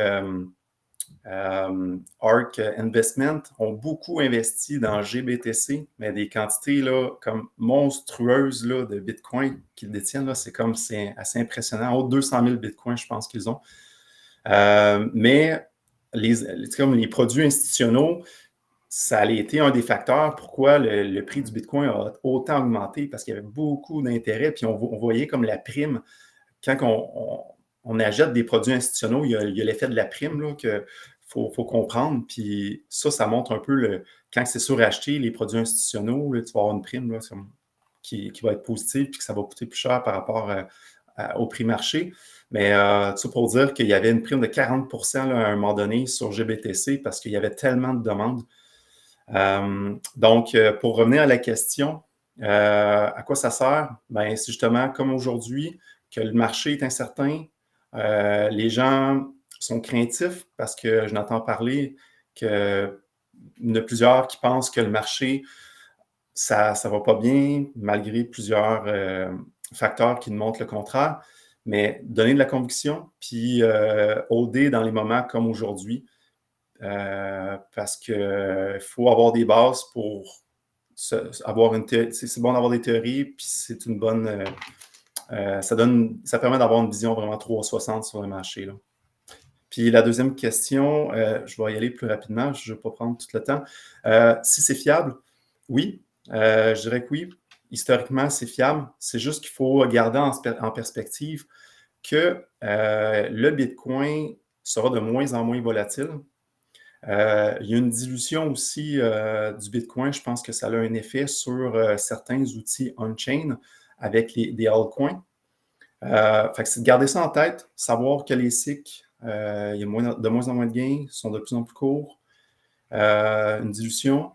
ARK Investment, ont beaucoup investi dans GBTC, mais des quantités là, comme monstrueuses là, de Bitcoin qu'ils détiennent. C'est assez impressionnant. Au 200 000 Bitcoins, je pense qu'ils ont. Mais comme les produits institutionnels, ça a été un des facteurs pourquoi le prix du Bitcoin a autant augmenté, parce qu'il y avait beaucoup d'intérêt, puis on voyait comme la prime. Quand on achète des produits institutionnels, il y a l'effet de la prime là, que faut comprendre. Puis ça montre un peu quand c'est suracheté, les produits institutionnels, là, tu vas avoir une prime là, qui va être positive, puis que ça va coûter plus cher par rapport au prix marché. Mais ça pour dire qu'il y avait une prime de 40% là, à un moment donné sur GBTC parce qu'il y avait tellement de demandes. Donc, pour revenir à la question, à quoi ça sert? Ben, c'est justement comme aujourd'hui que le marché est incertain. Les gens sont craintifs parce que je n'entends parler qu'il y en a plusieurs qui pensent que le marché, ça ne va pas bien, malgré plusieurs facteurs qui nous montrent le contraire. Mais donner de la conviction, puis holder dans les moments comme aujourd'hui, parce qu'il faut avoir des bases pour avoir une théorie. C'est bon d'avoir des théories, puis c'est une bonne... ça permet d'avoir une vision vraiment 360 sur le marché, là. Puis la deuxième question, je vais y aller plus rapidement, je ne vais pas prendre tout le temps. Si c'est fiable, oui, je dirais que oui. Historiquement, c'est fiable. C'est juste qu'il faut garder en perspective que le Bitcoin sera de moins en moins volatile. Il y a une dilution aussi du Bitcoin. Je pense que ça a un effet sur certains outils on-chain avec des altcoins. Fait que c'est de garder ça en tête, savoir que les cycles, il y a de moins en moins de gains, sont de plus en plus courts, une dilution.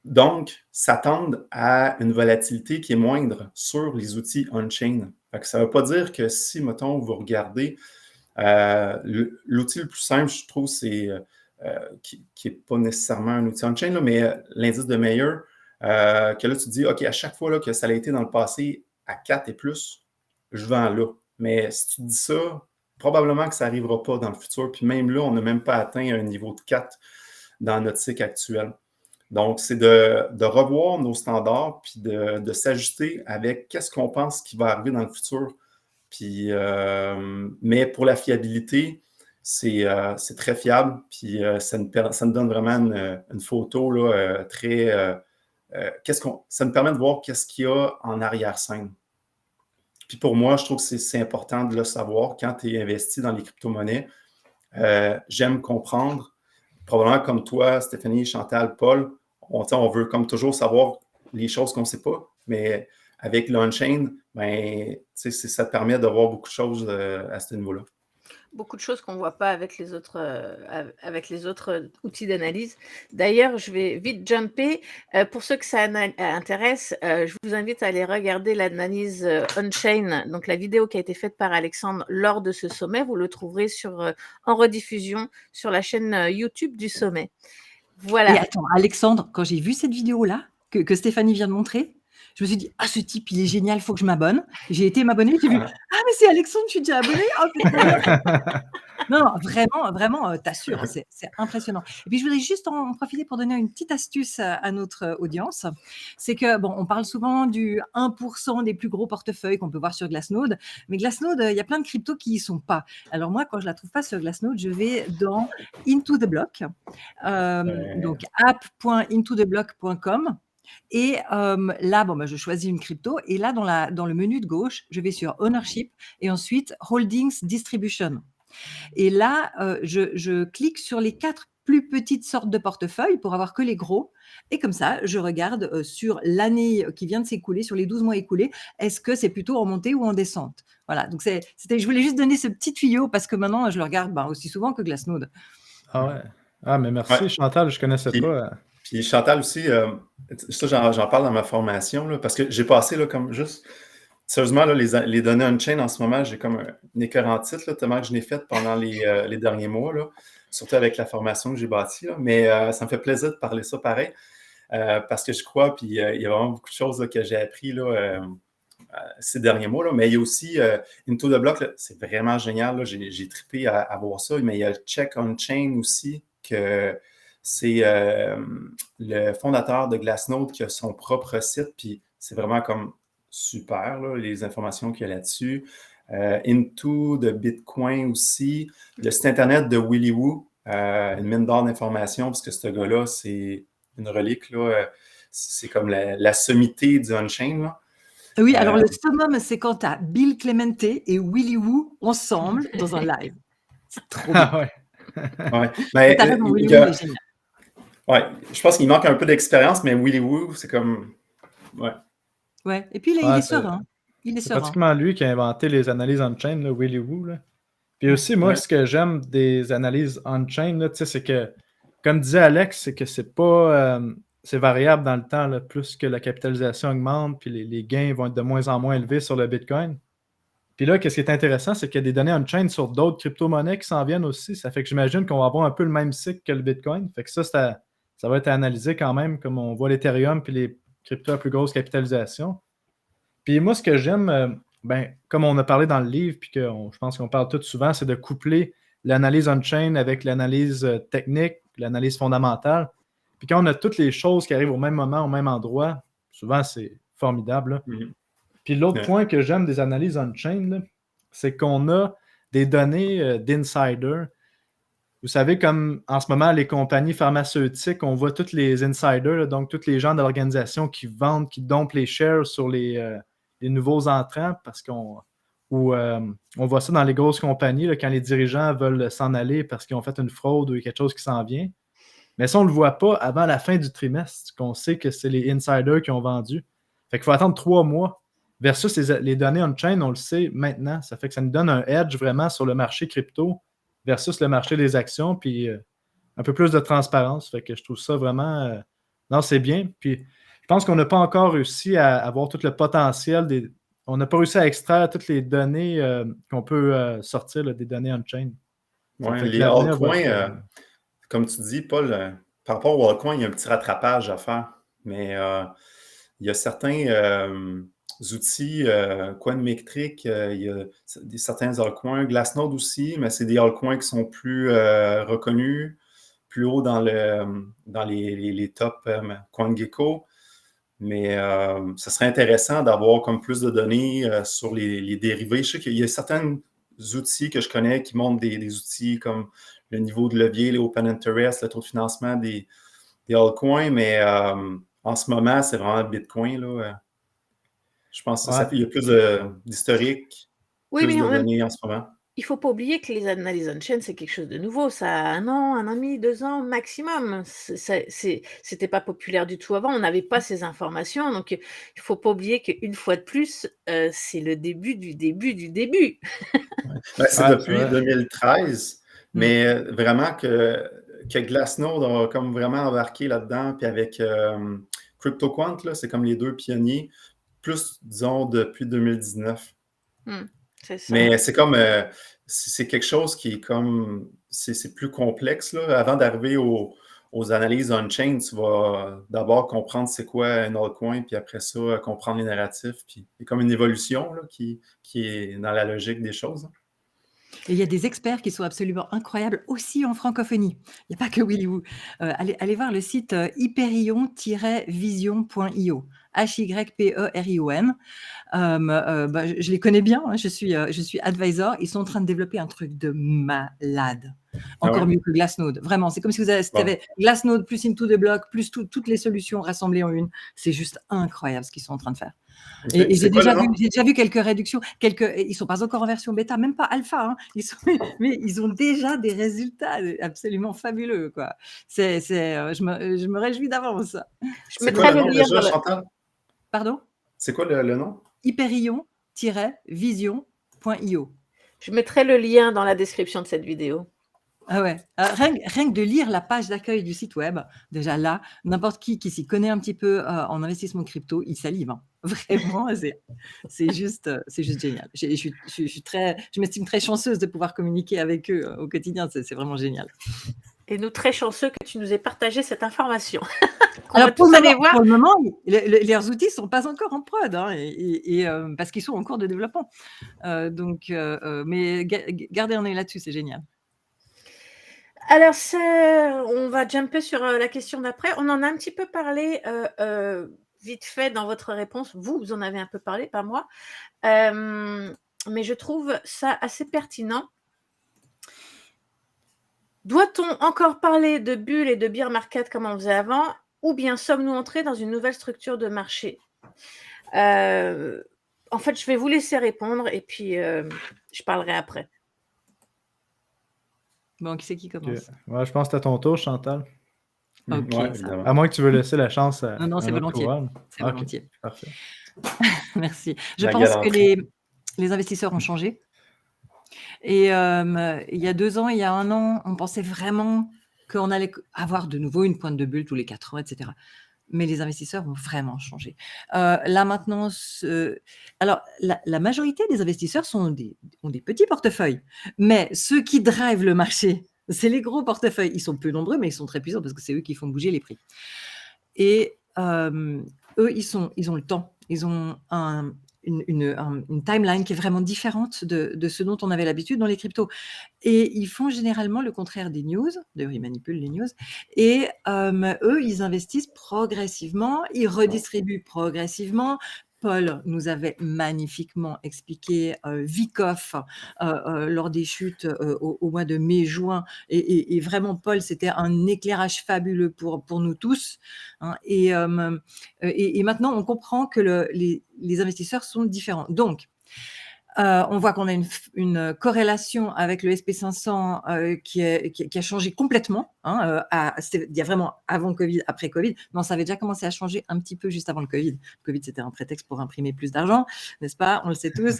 Donc, s'attendre à une volatilité qui est moindre sur les outils on-chain. Fait que ça ne veut pas dire que si, mettons, vous regardez, l'outil le plus simple, je trouve, c'est qui n'est pas nécessairement un outil on-chain, là, mais l'indice de Mayer, que là, tu te dis, OK, à chaque fois là, que ça a été dans le passé à 4 et plus, je vends là. Mais si tu te dis ça, probablement que ça n'arrivera pas dans le futur. Puis même là, on n'a même pas atteint un niveau de 4 dans notre cycle actuel. Donc, c'est de revoir nos standards puis de s'ajuster avec qu'est-ce qu'on pense qui va arriver dans le futur. Puis, mais pour la fiabilité, c'est très fiable. Puis, ça nous donne vraiment une photo là, très... ça nous permet de voir qu'est-ce qu'il y a en arrière-scène. Puis pour moi, je trouve que c'est important de le savoir quand tu es investi dans les crypto-monnaies. J'aime comprendre, probablement comme toi, Stéphanie, Chantal, Paul, on veut comme toujours savoir les choses qu'on ne sait pas, mais avec l'on-chain, ben, ça te permet de voir beaucoup de choses à ce niveau-là. Beaucoup de choses qu'on ne voit pas avec les autres outils d'analyse. D'ailleurs, je vais vite jumper. Pour ceux que ça intéresse, je vous invite à aller regarder l'analyse on-chain, donc la vidéo qui a été faite par Alexandre lors de ce sommet. Vous le trouverez en rediffusion sur la chaîne YouTube du sommet. Voilà. Et attends, Alexandre, quand j'ai vu cette vidéo-là, que Stéphanie vient de montrer, je me suis dit, ce type, il est génial, il faut que je m'abonne. J'ai été m'abonner, j'ai vu, mais c'est Alexandre, je suis déjà abonné. Non, non, vraiment, vraiment, t'assures, c'est impressionnant. Et puis, je voudrais juste en profiter pour donner une petite astuce à notre audience. C'est que, bon, on parle souvent du 1% des plus gros portefeuilles qu'on peut voir sur Glassnode, mais Glassnode, il y a plein de cryptos qui y sont pas. Alors moi, quand je la trouve pas sur Glassnode, je vais dans Into the Block, donc app.intotheblock.com. Et là, bon, bah, je choisis une crypto. Et là, dans le menu de gauche, je vais sur Ownership et ensuite Holdings Distribution. Et là, je clique sur les 4 plus petites sortes de portefeuilles pour avoir que les gros. Et comme ça, je regarde sur l'année qui vient de s'écouler, sur les 12 mois écoulés, est-ce que c'est plutôt en montée ou en descente? Voilà, donc je voulais juste donner ce petit tuyau parce que maintenant, je le regarde aussi souvent que Glassnode. Ah ouais. Ah, mais merci, Ouais. Chantal, je connaissais Puis, pas. puis Chantal aussi, ça j'en parle dans ma formation, là, parce que j'ai passé là, comme juste, sérieusement, là, les données on-chain en ce moment, j'ai comme une écœur en titre, là, tellement que je l'ai faite pendant les derniers mois, là, surtout avec la formation que j'ai bâtie. Là, mais ça me fait plaisir de parler ça pareil, parce que je crois, puis il y a vraiment beaucoup de choses là, que j'ai appris là, ces derniers mois. Là, mais il y a aussi Into the Block, là, c'est vraiment génial. Là, j'ai trippé à voir ça. Mais il y a le Check on Chain aussi, que c'est le fondateur de Glassnode qui a son propre site. Puis c'est vraiment comme super, là, les informations qu'il y a là-dessus. Into the Bitcoin aussi. Le site internet de Willy Woo, une mine d'or d'informations, parce que ce gars-là, c'est une relique. Là, c'est comme la sommité du on-chain. Là. Oui, alors le summum, c'est quand tu as Bill Clemente et Willy Woo ensemble dans un live. C'est trop bien. Ah ouais. Ouais. Mais, T'as raison, Willy Woo est génial. Ouais, je pense qu'il manque un peu d'expérience, mais Willy Woo, c'est comme. Ouais. Ouais, et puis il est serein. Il est C'est serein. pratiquement lui qui a inventé les analyses on-chain, là, Willy Woo. Là. Puis aussi, moi, Ouais. ce que j'aime des analyses on-chain, là, c'est que, comme disait Alex, c'est que c'est pas. C'est variable dans le temps, là, plus que la capitalisation augmente, puis les gains vont être de moins en moins élevés sur le Bitcoin. Puis là, qu'est-ce qui est intéressant, c'est qu'il y a des données on-chain sur d'autres crypto-monnaies qui s'en viennent aussi. Ça fait que j'imagine qu'on va avoir un peu le même cycle que le Bitcoin. Fait que ça va être analysé quand même, comme on voit l'Ethereum puis les cryptos à plus grosse capitalisation. Puis moi, ce que j'aime, comme on a parlé dans le livre, puis je pense qu'on parle tout souvent, c'est de coupler l'analyse on-chain avec l'analyse technique, l'analyse fondamentale. Puis quand on a toutes les choses qui arrivent au même moment, au même endroit, souvent c'est formidable. Là. Mhm. Puis l'autre Ouais. point que j'aime des analyses on-chain, là, c'est qu'on a des données d'insider. Vous savez, comme en ce moment, les compagnies pharmaceutiques, on voit tous les insiders, là, donc tous les gens de l'organisation qui vendent, qui dompent les shares sur les nouveaux entrants, parce on voit ça dans les grosses compagnies, là, quand les dirigeants veulent s'en aller parce qu'ils ont fait une fraude ou quelque chose qui s'en vient. Mais ça, on ne le voit pas avant la fin du trimestre, qu'on sait que c'est les insiders qui ont vendu. Fait qu'il faut attendre 3 mois. Versus les données on-chain, on le sait maintenant. Ça fait que ça nous donne un edge vraiment sur le marché crypto versus le marché des actions, puis un peu plus de transparence. Fait que je trouve ça vraiment... non, c'est bien. Puis je pense qu'on n'a pas encore réussi à avoir tout le potentiel On n'a pas réussi à extraire toutes les données qu'on peut sortir, là, des données on-chain. Ouais, les altcoins, comme tu dis, Paul, par rapport aux altcoins, il y a un petit rattrapage à faire. Mais il y a certains outils, Coinmetric, il y a certains altcoins, Glassnode aussi, mais c'est des altcoins qui sont plus reconnus, plus haut dans les top CoinGecko. Mais ça serait intéressant d'avoir comme plus de données sur les dérivés. Je sais qu'il y a certains outils que je connais qui montrent des outils comme le niveau de levier, les open interest, le taux de financement des altcoins, mais en ce moment, c'est vraiment le Bitcoin. Là. Je pense qu'il y a plus d'historique, oui, plus mais de données en ce moment. Il ne faut pas oublier que les analyses on-chain, c'est quelque chose de nouveau. Ça a 1 an, 1 an et demi, 2 ans maximum. C'était pas populaire du tout avant. On n'avait pas ces informations. Donc, il ne faut pas oublier qu'une fois de plus, c'est le début du début du début. C'est depuis 2013, mais vraiment que Glassnode a comme vraiment embarqué là-dedans. Puis avec CryptoQuant, c'est comme les deux pionniers, plus, disons, depuis 2019. C'est ça. Mais c'est comme, c'est quelque chose qui est comme, c'est plus complexe. Là. Avant d'arriver aux analyses on-chain, tu vas d'abord comprendre c'est quoi un altcoin, puis après ça, comprendre les narratifs. Puis il y a comme une évolution là, qui est dans la logique des choses. Hein. Et il y a des experts qui sont absolument incroyables aussi en francophonie. Il n'y a pas que Willy Woo. Allez voir le site hyperion-vision.io. Hyperion. Je les connais bien, hein, je suis advisor. Ils sont en train de développer un truc de malade. Encore mieux que Glassnode. Vraiment, c'est comme si tu avais Glassnode plus Into the Block, plus toutes les solutions rassemblées en une. C'est juste incroyable ce qu'ils sont en train de faire. Et j'ai déjà vu quelques réductions. Ils ne sont pas encore en version bêta, même pas alpha. Hein. Mais ils ont déjà des résultats absolument fabuleux. Quoi. Je me réjouis d'avance. Je mettrai le lien déjà, Chantal? Pardon? C'est quoi le nom? Hyperion-vision.io. Je mettrai le lien dans la description de cette vidéo. Ah ouais. Rien que de lire la page d'accueil du site web, déjà là, n'importe qui s'y connaît un petit peu en investissement crypto, il salive. Hein. Vraiment, c'est juste génial. Je m'estime très chanceuse de pouvoir communiquer avec eux au quotidien. C'est vraiment génial. Et nous, très chanceux que tu nous aies partagé cette information. Alors, pour le moment, leurs outils ne sont pas encore en prod, hein, parce qu'ils sont en cours de développement. Mais gardez un œil là-dessus, c'est génial. Alors, on va jumper sur la question d'après. On en a un petit peu parlé vite fait dans votre réponse. Vous en avez un peu parlé, pas moi. Mais je trouve ça assez pertinent. Doit-on encore parler de bulles et de bear market comme on faisait avant, ou bien sommes-nous entrés dans une nouvelle structure de marché? En fait, je vais vous laisser répondre et puis je parlerai après. Bon, qui c'est qui commence? Ouais, je pense que c'est à ton tour, Chantal. Ok, à moins que tu veux laisser la chance à non, c'est volontiers. C'est volontiers. Parfait. Merci. Je pense que les investisseurs ont changé. Et il y a 2 ans, il y a 1 an, on pensait vraiment qu'on allait avoir de nouveau une pointe de bulle tous les 4 ans, etc. Mais les investisseurs ont vraiment changé. Là maintenant, alors la majorité des investisseurs ont des petits portefeuilles, mais ceux qui drivent le marché, c'est les gros portefeuilles. Ils sont peu nombreux, mais ils sont très puissants parce que c'est eux qui font bouger les prix. Et eux, ils ont le temps. Ils ont une timeline qui est vraiment différente de ce dont on avait l'habitude dans les cryptos. Et ils font généralement le contraire des news. D'ailleurs, ils manipulent les news. Et eux, ils investissent progressivement, ils redistribuent progressivement. Paul nous avait magnifiquement expliqué Vyckoff lors des chutes au mois de mai-juin. Et vraiment, Paul, c'était un éclairage fabuleux pour nous tous. Hein. Et maintenant, on comprend que les investisseurs sont différents. Donc, on voit qu'on a une corrélation avec le SP500 qui a changé complètement. Hein, il y a vraiment avant Covid, après Covid. Non, ça avait déjà commencé à changer un petit peu juste avant le Covid. Le Covid, c'était un prétexte pour imprimer plus d'argent, n'est-ce pas? On le sait tous.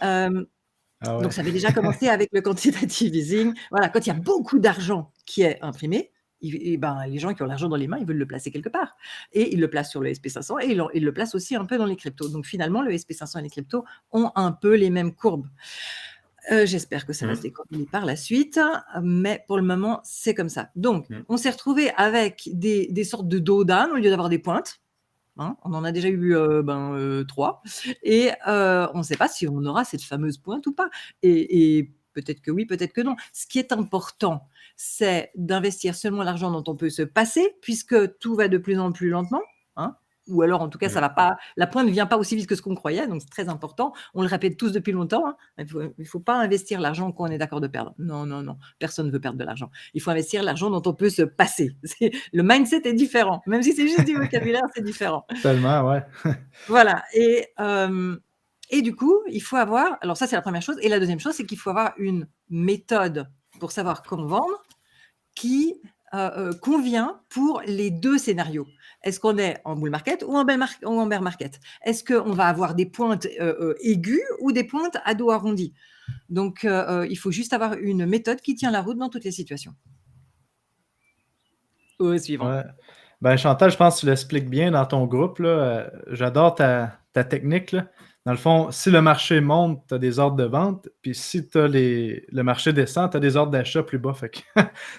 Donc, ça avait déjà commencé avec le quantitative easing. Voilà, quand il y a beaucoup d'argent qui est imprimé, les gens qui ont l'argent dans les mains, ils veulent le placer quelque part. Et ils le placent sur le SP500 et ils le placent aussi un peu dans les cryptos. Donc finalement, le SP500 et les cryptos ont un peu les mêmes courbes. J'espère que ça va se décortiquer par la suite, mais pour le moment, c'est comme ça. Donc, on s'est retrouvé avec des sortes de dos d'âne au lieu d'avoir des pointes. Hein, on en a déjà eu 3. Et on ne sait pas si on aura cette fameuse pointe ou pas. Et peut-être que oui, peut-être que non. Ce qui est important, c'est d'investir seulement l'argent dont on peut se passer, puisque tout va de plus en plus lentement. Hein, ou alors, en tout cas, ça va pas. La pointe ne vient pas aussi vite que ce qu'on croyait, donc c'est très important. On le répète tous depuis longtemps. Hein. Il ne faut pas investir l'argent qu'on est d'accord de perdre. Non. Personne ne veut perdre de l'argent. Il faut investir l'argent dont on peut se passer. Le mindset est différent. Même si c'est juste du vocabulaire, c'est différent. Tellement, ouais. Voilà. Et du coup, il faut avoir. Alors, ça, c'est la première chose. Et la deuxième chose, c'est qu'il faut avoir une méthode pour savoir comment vendre qui convient pour les 2 scénarios. Est-ce qu'on est en bull market ou en bear market? Est-ce qu'on va avoir des pointes aiguës ou des pointes à dos arrondi? Donc, il faut juste avoir une méthode qui tient la route dans toutes les situations. Au suivant. Ouais. Ben, Chantal, je pense que tu l'expliques bien dans ton groupe. Là. J'adore ta technique. Là. Dans le fond, si le marché monte, tu as des ordres de vente, puis si le marché descend, tu as des ordres d'achat plus bas. Fait que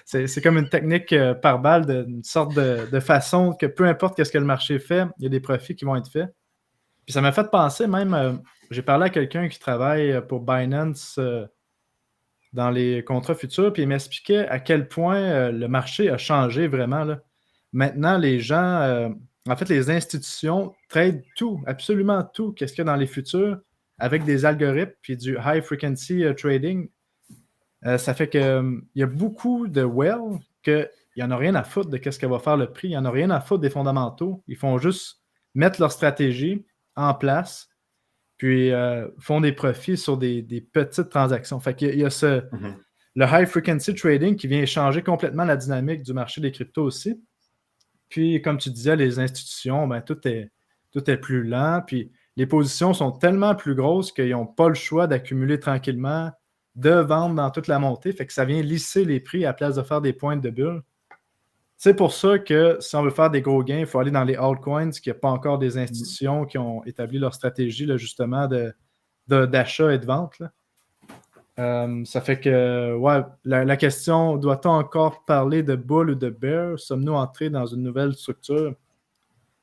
c'est comme une technique par balle, une sorte de façon que peu importe ce que le marché fait, il y a des profits qui vont être faits. Puis ça m'a fait penser même, j'ai parlé à quelqu'un qui travaille pour Binance dans les contrats futurs, puis il m'expliquait à quel point le marché a changé vraiment, là. Maintenant, les gens, en fait, les institutions tradent tout, absolument tout, qu'est-ce qu'il y a dans les futurs, avec des algorithmes, puis du high frequency trading. Ça fait qu'il y a beaucoup de whales qu'il n'y en a rien à foutre de qu'est-ce que va faire le prix. Il n'y en a rien à foutre des fondamentaux. Ils font juste mettre leur stratégie en place, puis font des profits sur des petites transactions. Fait qu'il y a le high frequency trading qui vient changer complètement la dynamique du marché des cryptos aussi. Puis, comme tu disais, les institutions, ben, tout est plus lent. Puis, les positions sont tellement plus grosses qu'ils n'ont pas le choix d'accumuler tranquillement, de vendre dans toute la montée. Fait que ça vient lisser les prix à la place de faire des pointes de bulle. C'est pour ça que si on veut faire des gros gains, il faut aller dans les altcoins, qu'il n'y a pas encore des institutions qui ont établi leur stratégie là, justement d'achat et de vente. Là. Ça fait que, ouais, la question, doit-on encore parler de bull ou de bear? Sommes-nous entrés dans une nouvelle structure?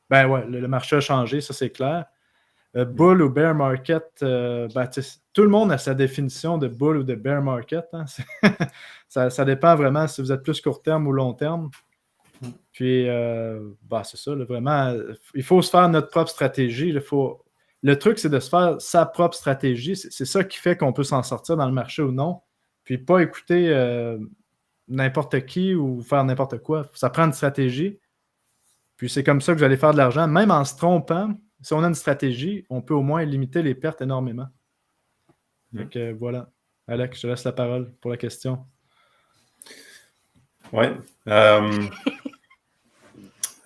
Ben ouais, le marché a changé, ça c'est clair. Bull ou bear market, ben, tout le monde a sa définition de bull ou de bear market. Hein? ça dépend vraiment si vous êtes plus court terme ou long terme. Puis, ben, c'est ça, là, vraiment, il faut se faire notre propre stratégie. Le truc, c'est de se faire sa propre stratégie. C'est ça qui fait qu'on peut s'en sortir dans le marché ou non. Puis pas écouter n'importe qui ou faire n'importe quoi. Ça prend une stratégie. Puis c'est comme ça que vous allez faire de l'argent. Même en se trompant, si on a une stratégie, on peut au moins limiter les pertes énormément. Donc voilà. Alex, je te laisse la parole pour la question. Oui.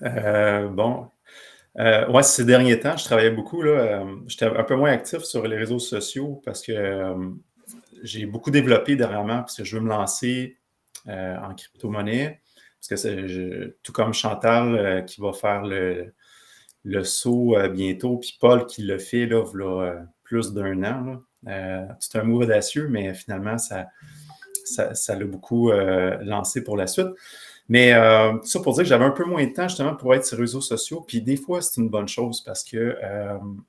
Bon. Ouais, ces derniers temps, je travaillais beaucoup. J'étais un peu moins actif sur les réseaux sociaux parce que j'ai beaucoup développé dernièrement parce que je veux me lancer en crypto-monnaie. Parce que tout comme Chantal qui va faire le saut bientôt, puis Paul qui le fait là, plus d'1 an. C'est un mot audacieux, mais finalement, ça l'a beaucoup lancé pour la suite. Mais ça pour dire que j'avais un peu moins de temps justement pour être sur les réseaux sociaux. Puis des fois, c'est une bonne chose parce que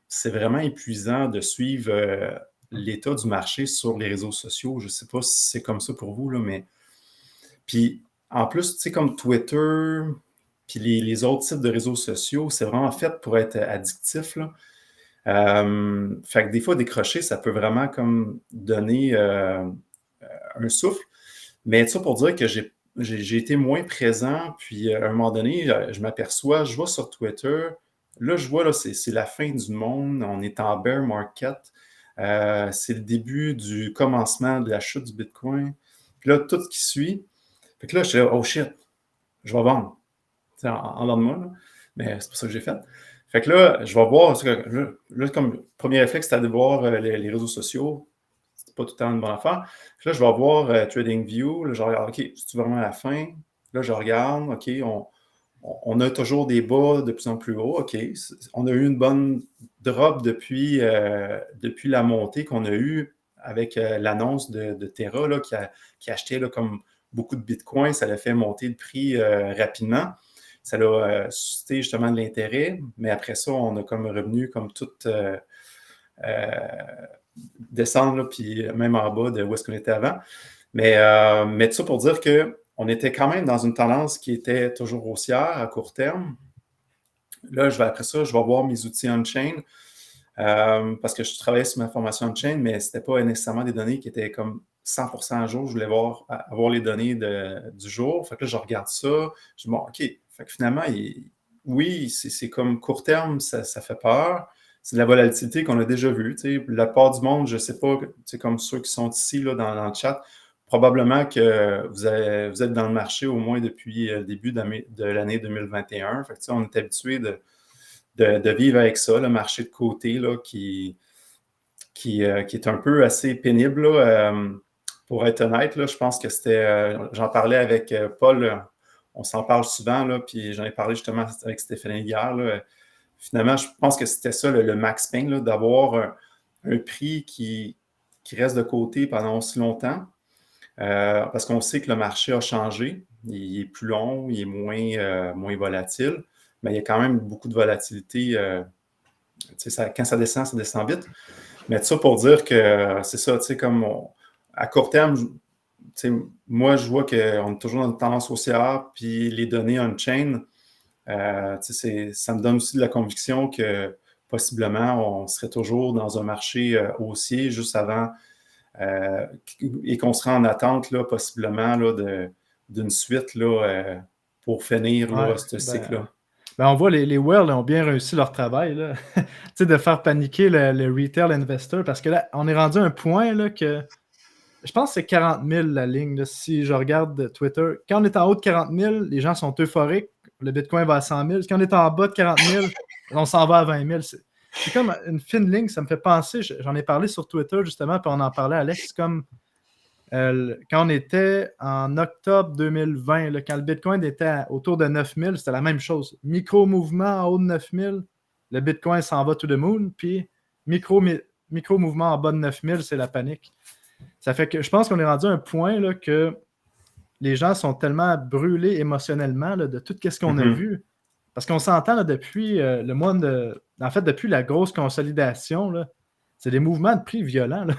c'est vraiment épuisant de suivre l'état du marché sur les réseaux sociaux. Je ne sais pas si c'est comme ça pour vous, là, mais... Puis en plus, tu sais, comme Twitter, puis les autres types de réseaux sociaux, c'est vraiment fait pour être addictif, là. Fait que des fois, décrocher, ça peut vraiment comme donner un souffle. Mais ça pour dire que j'ai été moins présent, puis à un moment donné, je m'aperçois, je vois sur Twitter, là, je vois, là, c'est la fin du monde, on est en bear market, c'est le début du commencement de la chute du Bitcoin, puis là, tout ce qui suit, fait que là, je suis là, oh shit, je vais vendre, en l'an de moi, là. Mais c'est pas ça que j'ai fait. Fait que là, je vais voir, là, comme premier réflexe, c'était de voir les réseaux sociaux. C'est pas tout le temps une bonne affaire. Puis là, je vais voir TradingView. Là, je regarde, OK, c'est vraiment à la fin. Là, je regarde, OK, on a toujours des bas de plus en plus hauts. OK, on a eu une bonne drop depuis la montée qu'on a eue avec l'annonce de Terra là, qui achetait là, comme beaucoup de Bitcoin. Ça l'a fait monter le prix rapidement. Ça l'a suscité justement de l'intérêt, mais après ça, on a comme revenu comme tout descendre, là, puis même en bas de où est-ce qu'on était avant. Mais tout ça pour dire qu'on était quand même dans une tendance qui était toujours haussière à court terme. Là, après ça, je vais voir mes outils on-chain parce que je travaillais sur ma formation on-chain, mais ce n'était pas nécessairement des données qui étaient comme 100% à jour. Je voulais avoir les données du jour. Fait que là, je regarde ça. Je dis, bon, OK. Fait que finalement, oui, c'est comme court terme, ça fait peur. C'est de la volatilité qu'on a déjà vue. La part du monde, je ne sais pas, comme ceux qui sont ici là, dans le chat, probablement que vous êtes dans le marché au moins depuis le début de l'année 2021. Fait que, on est habitué de vivre avec ça, le marché de côté là, qui est un peu assez pénible. Là, pour être honnête, là, je pense que c'était... j'en parlais avec Paul, on s'en parle souvent, là, puis j'en ai parlé justement avec Stéphanie hier. Là. Finalement, je pense que c'était ça le max pain, là, d'avoir un prix qui reste de côté pendant aussi longtemps, parce qu'on sait que le marché a changé. Il est plus long, il est moins volatile, mais il y a quand même beaucoup de volatilité. Quand ça descend vite. Mais tout ça pour dire que c'est ça, comme à court terme, sais, moi, je vois qu'on est toujours dans une tendance haussière, puis les données on-chain, ça me donne aussi de la conviction que possiblement, on serait toujours dans un marché haussier juste avant et qu'on serait en attente, là, possiblement, là, d'une suite là, pour finir là, Ouais, ce cycle-là. on voit les Whales ont bien réussi leur travail, là. Tu sais, de faire paniquer le retail investor, parce que là, on est rendu à un point là, que je pense que c'est 40 000 la ligne. Là, si je regarde Twitter, quand on est en haut de 40 000, les gens sont euphoriques. Le Bitcoin va à 100 000. Quand on est en bas de 40 000, on s'en va à 20 000. C'est comme une fine ligne. Ça me fait penser. J'en ai parlé sur Twitter justement, puis on en parlait, Alex, comme quand on était en octobre 2020, là, quand le Bitcoin était autour de 9 000, c'était la même chose. Micro-mouvement en haut de 9 000, le Bitcoin s'en va to the moon, puis micro-mouvement en bas de 9 000, c'est la panique. Ça fait que je pense qu'on est rendu à un point là, que les gens sont tellement brûlés émotionnellement là, de tout ce qu'on a vu. Parce qu'on s'entend là, depuis le mois de. En fait, depuis la grosse consolidation, là, c'est des mouvements de prix violents. Là.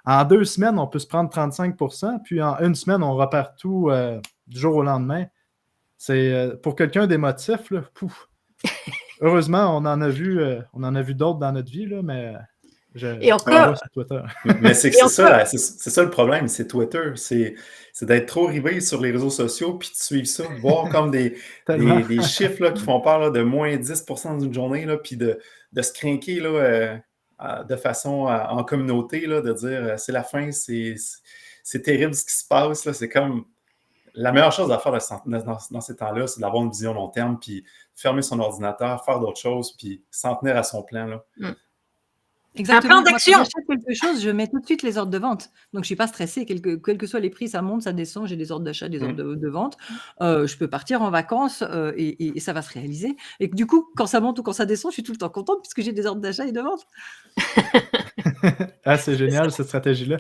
En 2 semaines, on peut se prendre 35%, puis en 1 semaine, on repart tout du jour au lendemain. C'est pour quelqu'un d'émotif, là, pouf. Heureusement, on en a vu d'autres dans notre vie, là, mais Et encore, sur Twitter. Mais c'est ça le problème, c'est Twitter. C'est d'être trop rivé sur les réseaux sociaux puis de suivre ça, de voir comme des chiffres là, qui font peur là, de moins 10% d'une journée, là, puis de se craquer là, de façon en communauté, là, de dire c'est la fin, c'est terrible ce qui se passe. Là, c'est comme la meilleure chose à faire dans ces temps-là, c'est d'avoir une vision long terme, puis fermer son ordinateur, faire d'autres choses, puis s'en tenir à son plan. Là. Exactement. Un plan d'action. Moi, quand j'achète quelque chose, je mets tout de suite les ordres de vente. Donc, je suis pas stressée. Quel que soient les prix, ça monte, ça descend. J'ai des ordres d'achat, des ordres de vente. Je peux partir en vacances et ça va se réaliser. Et du coup, quand ça monte ou quand ça descend, je suis tout le temps contente puisque j'ai des ordres d'achat et de vente. Ah, c'est génial cette stratégie-là.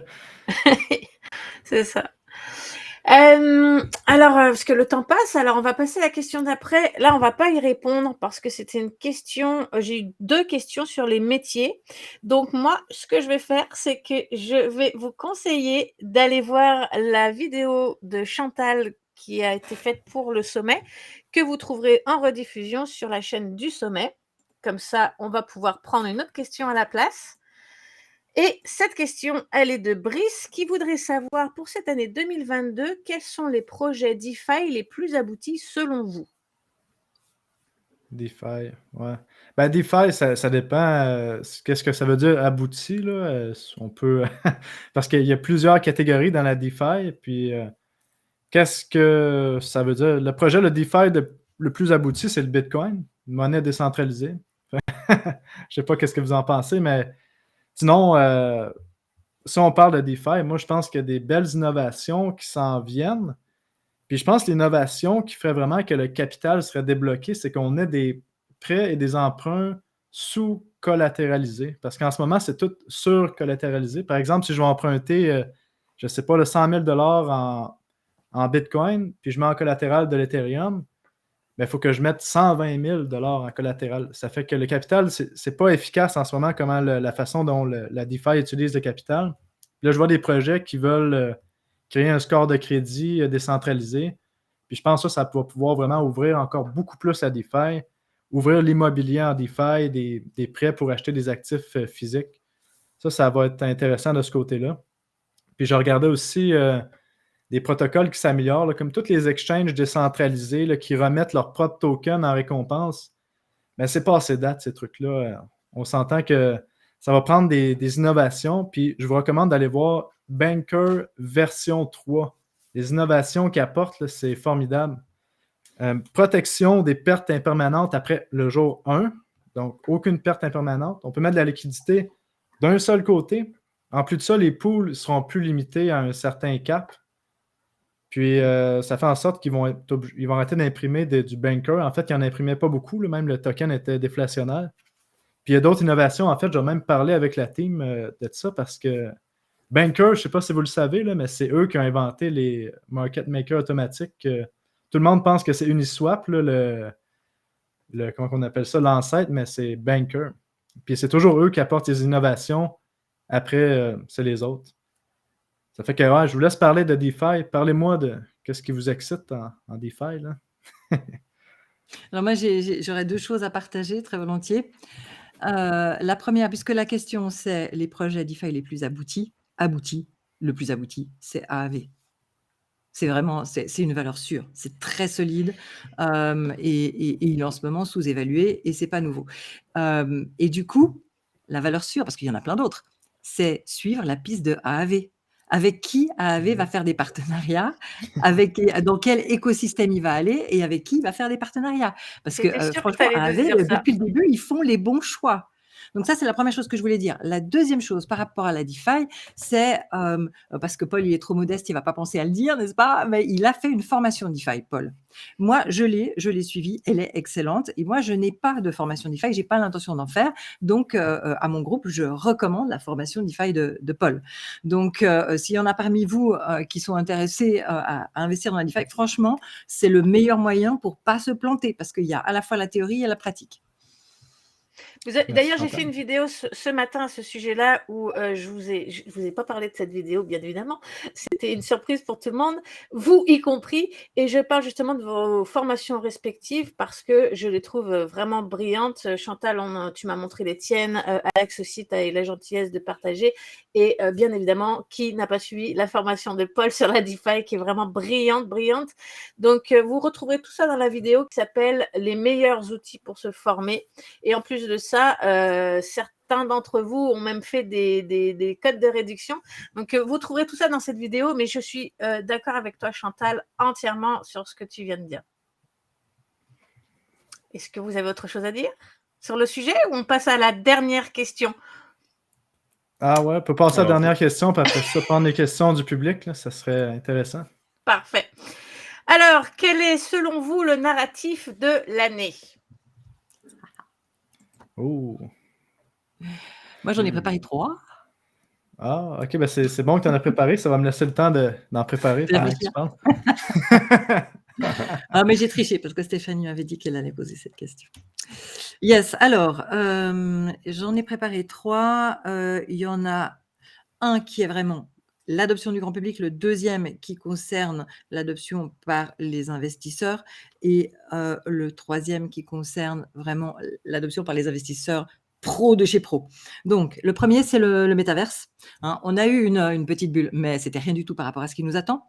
C'est ça. Alors, parce que le temps passe, alors on va passer à la question d'après. Là, on va pas y répondre parce que c'était une question. J'ai eu 2 questions sur les métiers. Donc moi, ce que je vais faire, c'est que je vais vous conseiller d'aller voir la vidéo de Chantal qui a été faite pour le sommet, que vous trouverez en rediffusion sur la chaîne du sommet. Comme ça, on va pouvoir prendre une autre question à la place. Et cette question, elle est de Brice qui voudrait savoir pour cette année 2022, quels sont les projets DeFi les plus aboutis selon vous? DeFi, ouais. Ben, DeFi, ça dépend. Qu'est-ce que ça veut dire abouti, là? On peut. Parce qu'il y a plusieurs catégories dans la DeFi. Puis, qu'est-ce que ça veut dire? Le projet, le DeFi le plus abouti, c'est le Bitcoin, une monnaie décentralisée. Je sais pas qu'est-ce que vous en pensez, mais sinon, si on parle de DeFi, moi, je pense qu'il y a des belles innovations qui s'en viennent. Puis je pense que l'innovation qui ferait vraiment que le capital serait débloqué, c'est qu'on ait des prêts et des emprunts sous-collatéralisés. Parce qu'en ce moment, c'est tout sur-collatéralisé. Par exemple, si je vais emprunter, je ne sais pas, le 100 000 en Bitcoin, puis je mets en collatéral de l'Ethereum, il faut que je mette 120 000 en collatéral. Ça fait que le capital, c'est pas efficace en ce moment, comment la façon dont la DeFi utilise le capital. Là, je vois des projets qui veulent créer un score de crédit décentralisé. Puis je pense que ça va pouvoir vraiment ouvrir encore beaucoup plus la DeFi, ouvrir l'immobilier en DeFi, des prêts pour acheter des actifs physiques. Ça va être intéressant de ce côté-là. Puis je regardais aussi des protocoles qui s'améliorent, là, comme tous les exchanges décentralisés là, qui remettent leur propre token en récompense. Mais c'est pas assez date, ces trucs-là. On s'entend que ça va prendre des innovations. Puis je vous recommande d'aller voir Banker version 3. Les innovations qu'il apporte, là, c'est formidable. Protection des pertes impermanentes après le jour 1. Donc, aucune perte impermanente. On peut mettre de la liquidité d'un seul côté. En plus de ça, les pools seront plus limités à un certain cap. Puis, ça fait en sorte qu'ils vont arrêter d'imprimer du Banker. En fait, ils n'en imprimaient pas beaucoup. Là, même le token était déflationnaire. Puis, il y a d'autres innovations. En fait, je vais même parler avec la team de ça parce que Banker, je ne sais pas si vous le savez, là, mais c'est eux qui ont inventé les market makers automatiques. Tout le monde pense que c'est Uniswap, là, comment on appelle ça, l'ancêtre, mais c'est Banker. Puis, c'est toujours eux qui apportent les innovations. Après, c'est les autres. Ça fait que ouais, je vous laisse parler de DeFi. Parlez-moi de qu'est-ce qui vous excite en DeFi, là. Alors moi, j'aurais 2 choses à partager très volontiers. La première, puisque la question c'est les projets DeFi les plus aboutis, le plus abouti, c'est AAV. C'est vraiment, c'est une valeur sûre, c'est très solide, et il est en ce moment sous-évalué et c'est pas nouveau. Et du coup, la valeur sûre, parce qu'il y en a plein d'autres, c'est suivre la piste de AAV. Avec qui AAV va faire des partenariats, dans quel écosystème il va aller et avec qui il va faire des partenariats. Parce que J'étais sûre que tu franchement, allais nous AAV, dire ça. depuis le début, ils font les bons choix. Donc ça, c'est la première chose que je voulais dire. La deuxième chose par rapport à la DeFi, c'est parce que Paul, il est trop modeste, il va pas penser à le dire, n'est-ce pas? Mais il a fait une formation DeFi, Paul. Moi, je l'ai suivie, elle est excellente. Et moi, je n'ai pas de formation DeFi, j'ai pas l'intention d'en faire. Donc, à mon groupe, je recommande la formation DeFi de Paul. Donc, s'il y en a parmi vous qui sont intéressés à investir dans la DeFi, franchement, c'est le meilleur moyen pour pas se planter parce qu'il y a à la fois la théorie et la pratique. D'ailleurs, j'ai fait une vidéo ce matin à ce sujet-là où je vous ai pas parlé de cette vidéo, bien évidemment. C'était une surprise pour tout le monde, vous y compris. Et je parle justement de vos formations respectives parce que je les trouve vraiment brillantes. Chantal, tu m'as montré les tiennes. Alex aussi, tu as eu la gentillesse de partager. Et bien évidemment, qui n'a pas suivi la formation de Paul sur la DeFi qui est vraiment brillante. Donc, vous retrouverez tout ça dans la vidéo qui s'appelle « Les meilleurs outils pour se former ». Et en plus de ça, certains d'entre vous ont même fait des codes de réduction. Donc, vous trouverez tout ça dans cette vidéo, mais je suis d'accord avec toi, Chantal, entièrement sur ce que tu viens de dire. Est-ce que vous avez autre chose à dire sur le sujet ou on passe à la dernière question? Ah ouais, on peut passer à la dernière question, puis après ça, prendre les questions du public, là, ça serait intéressant. Parfait. Alors, quel est selon vous le narratif de l'année? Oh. Moi, j'en ai préparé 3. Ah, ok, ben c'est bon que tu en as préparé. Ça va me laisser le temps d'en préparer pendant que tu parles. Ah, mais j'ai triché parce que Stéphanie m'avait dit qu'elle allait poser cette question. Yes, alors, j'en ai préparé 3. Il y en a un qui est vraiment l'adoption du grand public, le deuxième qui concerne l'adoption par les investisseurs et le troisième qui concerne vraiment l'adoption par les investisseurs pro de chez pro. Donc, le premier, c'est le métaverse. Hein. On a eu une petite bulle, mais c'était rien du tout par rapport à ce qui nous attend.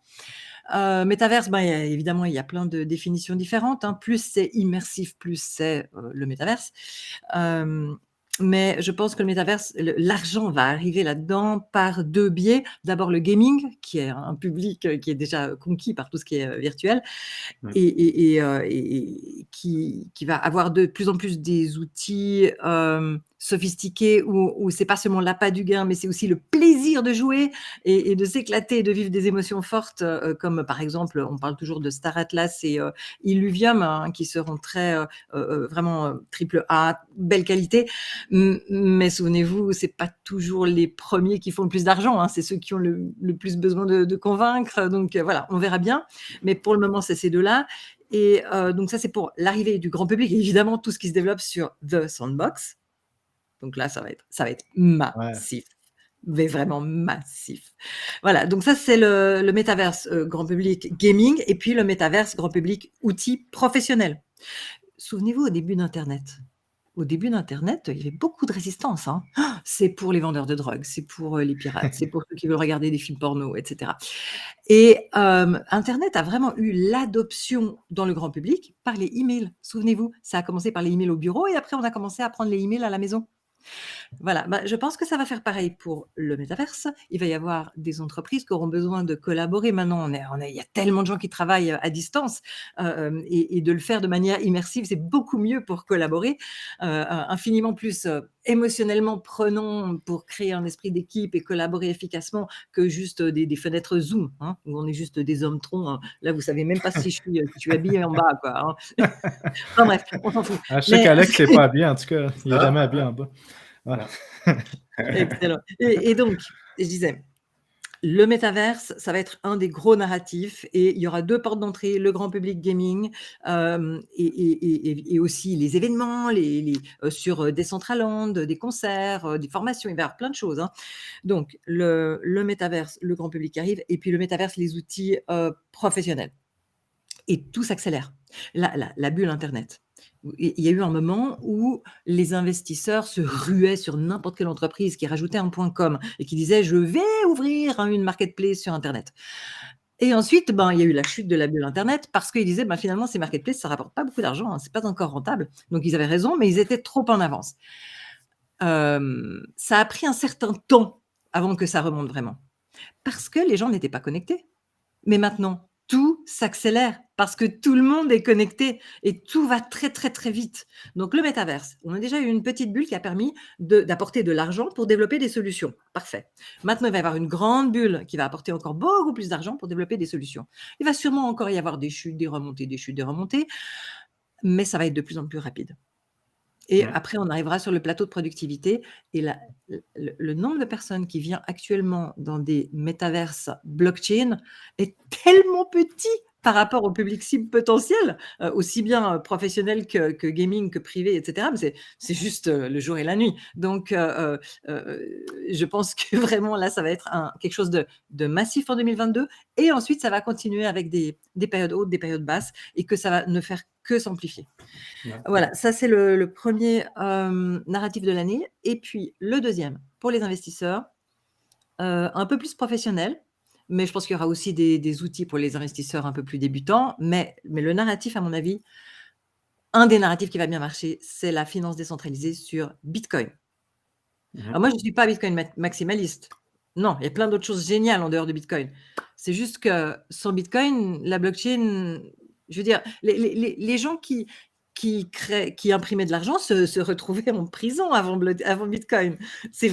Métaverse, évidemment, il y a plein de définitions différentes. Hein. Plus c'est immersif, plus c'est le métaverse. Mais je pense que le métaverse, l'argent va arriver là-dedans par 2 biais. D'abord le gaming, qui est un public qui est déjà conquis par tout ce qui est virtuel, et qui va avoir de plus en plus des outils sophistiqués où c'est pas seulement l'appât du gain, mais c'est aussi le plaisir de jouer et de s'éclater et de vivre des émotions fortes, comme par exemple, on parle toujours de Star Atlas et Illuvium, hein, qui seront très vraiment triple A, belle qualité. Mais souvenez-vous, c'est pas toujours les premiers qui font le plus d'argent, hein, c'est ceux qui ont le plus besoin de convaincre. Donc voilà, on verra bien. Mais pour le moment, c'est ces deux-là. Et donc ça, c'est pour l'arrivée du grand public. Et évidemment, tout ce qui se développe sur The Sandbox. Donc là, ça va être massif. Mais vraiment massif. Voilà, donc ça, c'est le métaverse grand public gaming et puis le métaverse grand public outils professionnels. Souvenez-vous, au début d'Internet, il y avait beaucoup de résistance. Hein. C'est pour les vendeurs de drogue, c'est pour les pirates, c'est pour ceux qui veulent regarder des films porno, etc. Et Internet a vraiment eu l'adoption dans le grand public par les emails. Souvenez-vous, ça a commencé par les emails au bureau et après, on a commencé à prendre les emails à la maison. Voilà, je pense que ça va faire pareil pour le métaverse. Il va y avoir des entreprises qui auront besoin de collaborer. Maintenant, il y a tellement de gens qui travaillent à distance et de le faire de manière immersive, c'est beaucoup mieux pour collaborer, infiniment plus émotionnellement prenant pour créer un esprit d'équipe et collaborer efficacement que juste des fenêtres Zoom, hein, où on est juste des hommes troncs. Hein. Là, vous savez même pas si je suis habillée en bas, quoi. Hein. Enfin bref, on s'en fout. Je sais qu'Alex n'est pas habillé, en tout cas. Il n'est jamais habillé en bas. Voilà. Excellent. Et donc, je disais, Le métaverse, ça va être un des gros narratifs et il y aura 2 portes d'entrée, le grand public gaming, et aussi les événements, sur, Decentraland, des concerts, des formations, il va y avoir plein de choses, hein. Donc le métaverse, le grand public arrive et puis le métaverse, les outils, professionnels et tout s'accélère. La bulle internet. Il y a eu un moment où les investisseurs se ruaient sur n'importe quelle entreprise qui rajoutait un .com et qui disait: «Je vais ouvrir, hein, une marketplace sur internet». Et ensuite, ben, il y a eu la chute de la bulle internet parce qu'ils disaient: «Ben, finalement ces marketplaces, ça rapporte pas beaucoup d'argent, hein, c'est pas encore rentable». Donc ils avaient raison, mais ils étaient trop en avance. Ça a pris un certain temps avant que ça remonte vraiment parce que les gens n'étaient pas connectés. Mais maintenant, tout s'accélère parce que tout le monde est connecté et tout va très, très, très vite. Donc le métaverse, on a déjà eu une petite bulle qui a permis d'apporter de l'argent pour développer des solutions. Parfait. Maintenant, il va y avoir une grande bulle qui va apporter encore beaucoup plus d'argent pour développer des solutions. Il va sûrement encore y avoir des chutes, des remontées, des chutes, des remontées, mais ça va être de plus en plus rapide. Et après, on arrivera sur le plateau de productivité et le nombre de personnes qui vient actuellement dans des métaverses blockchain est tellement petit par rapport au public cible potentiel, aussi bien professionnel que gaming, que privé, etc. Mais c'est juste le jour et la nuit. Donc, je pense que vraiment là, ça va être quelque chose de massif en 2022. Et ensuite, ça va continuer avec des périodes hautes, des périodes basses et que ça va ne faire que s'amplifier. Ouais. Voilà, ça c'est le premier narratif de l'année. Et puis le deuxième, pour les investisseurs, un peu plus professionnel, mais je pense qu'il y aura aussi des outils pour les investisseurs un peu plus débutants. Mais le narratif, à mon avis, un des narratifs qui va bien marcher, c'est la finance décentralisée sur Bitcoin. Alors moi, je ne suis pas Bitcoin maximaliste. Non, il y a plein d'autres choses géniales en dehors de Bitcoin. C'est juste que sans Bitcoin, la blockchain, je veux dire, les gens qui imprimaient de l'argent se retrouvaient en prison avant Bitcoin. C'est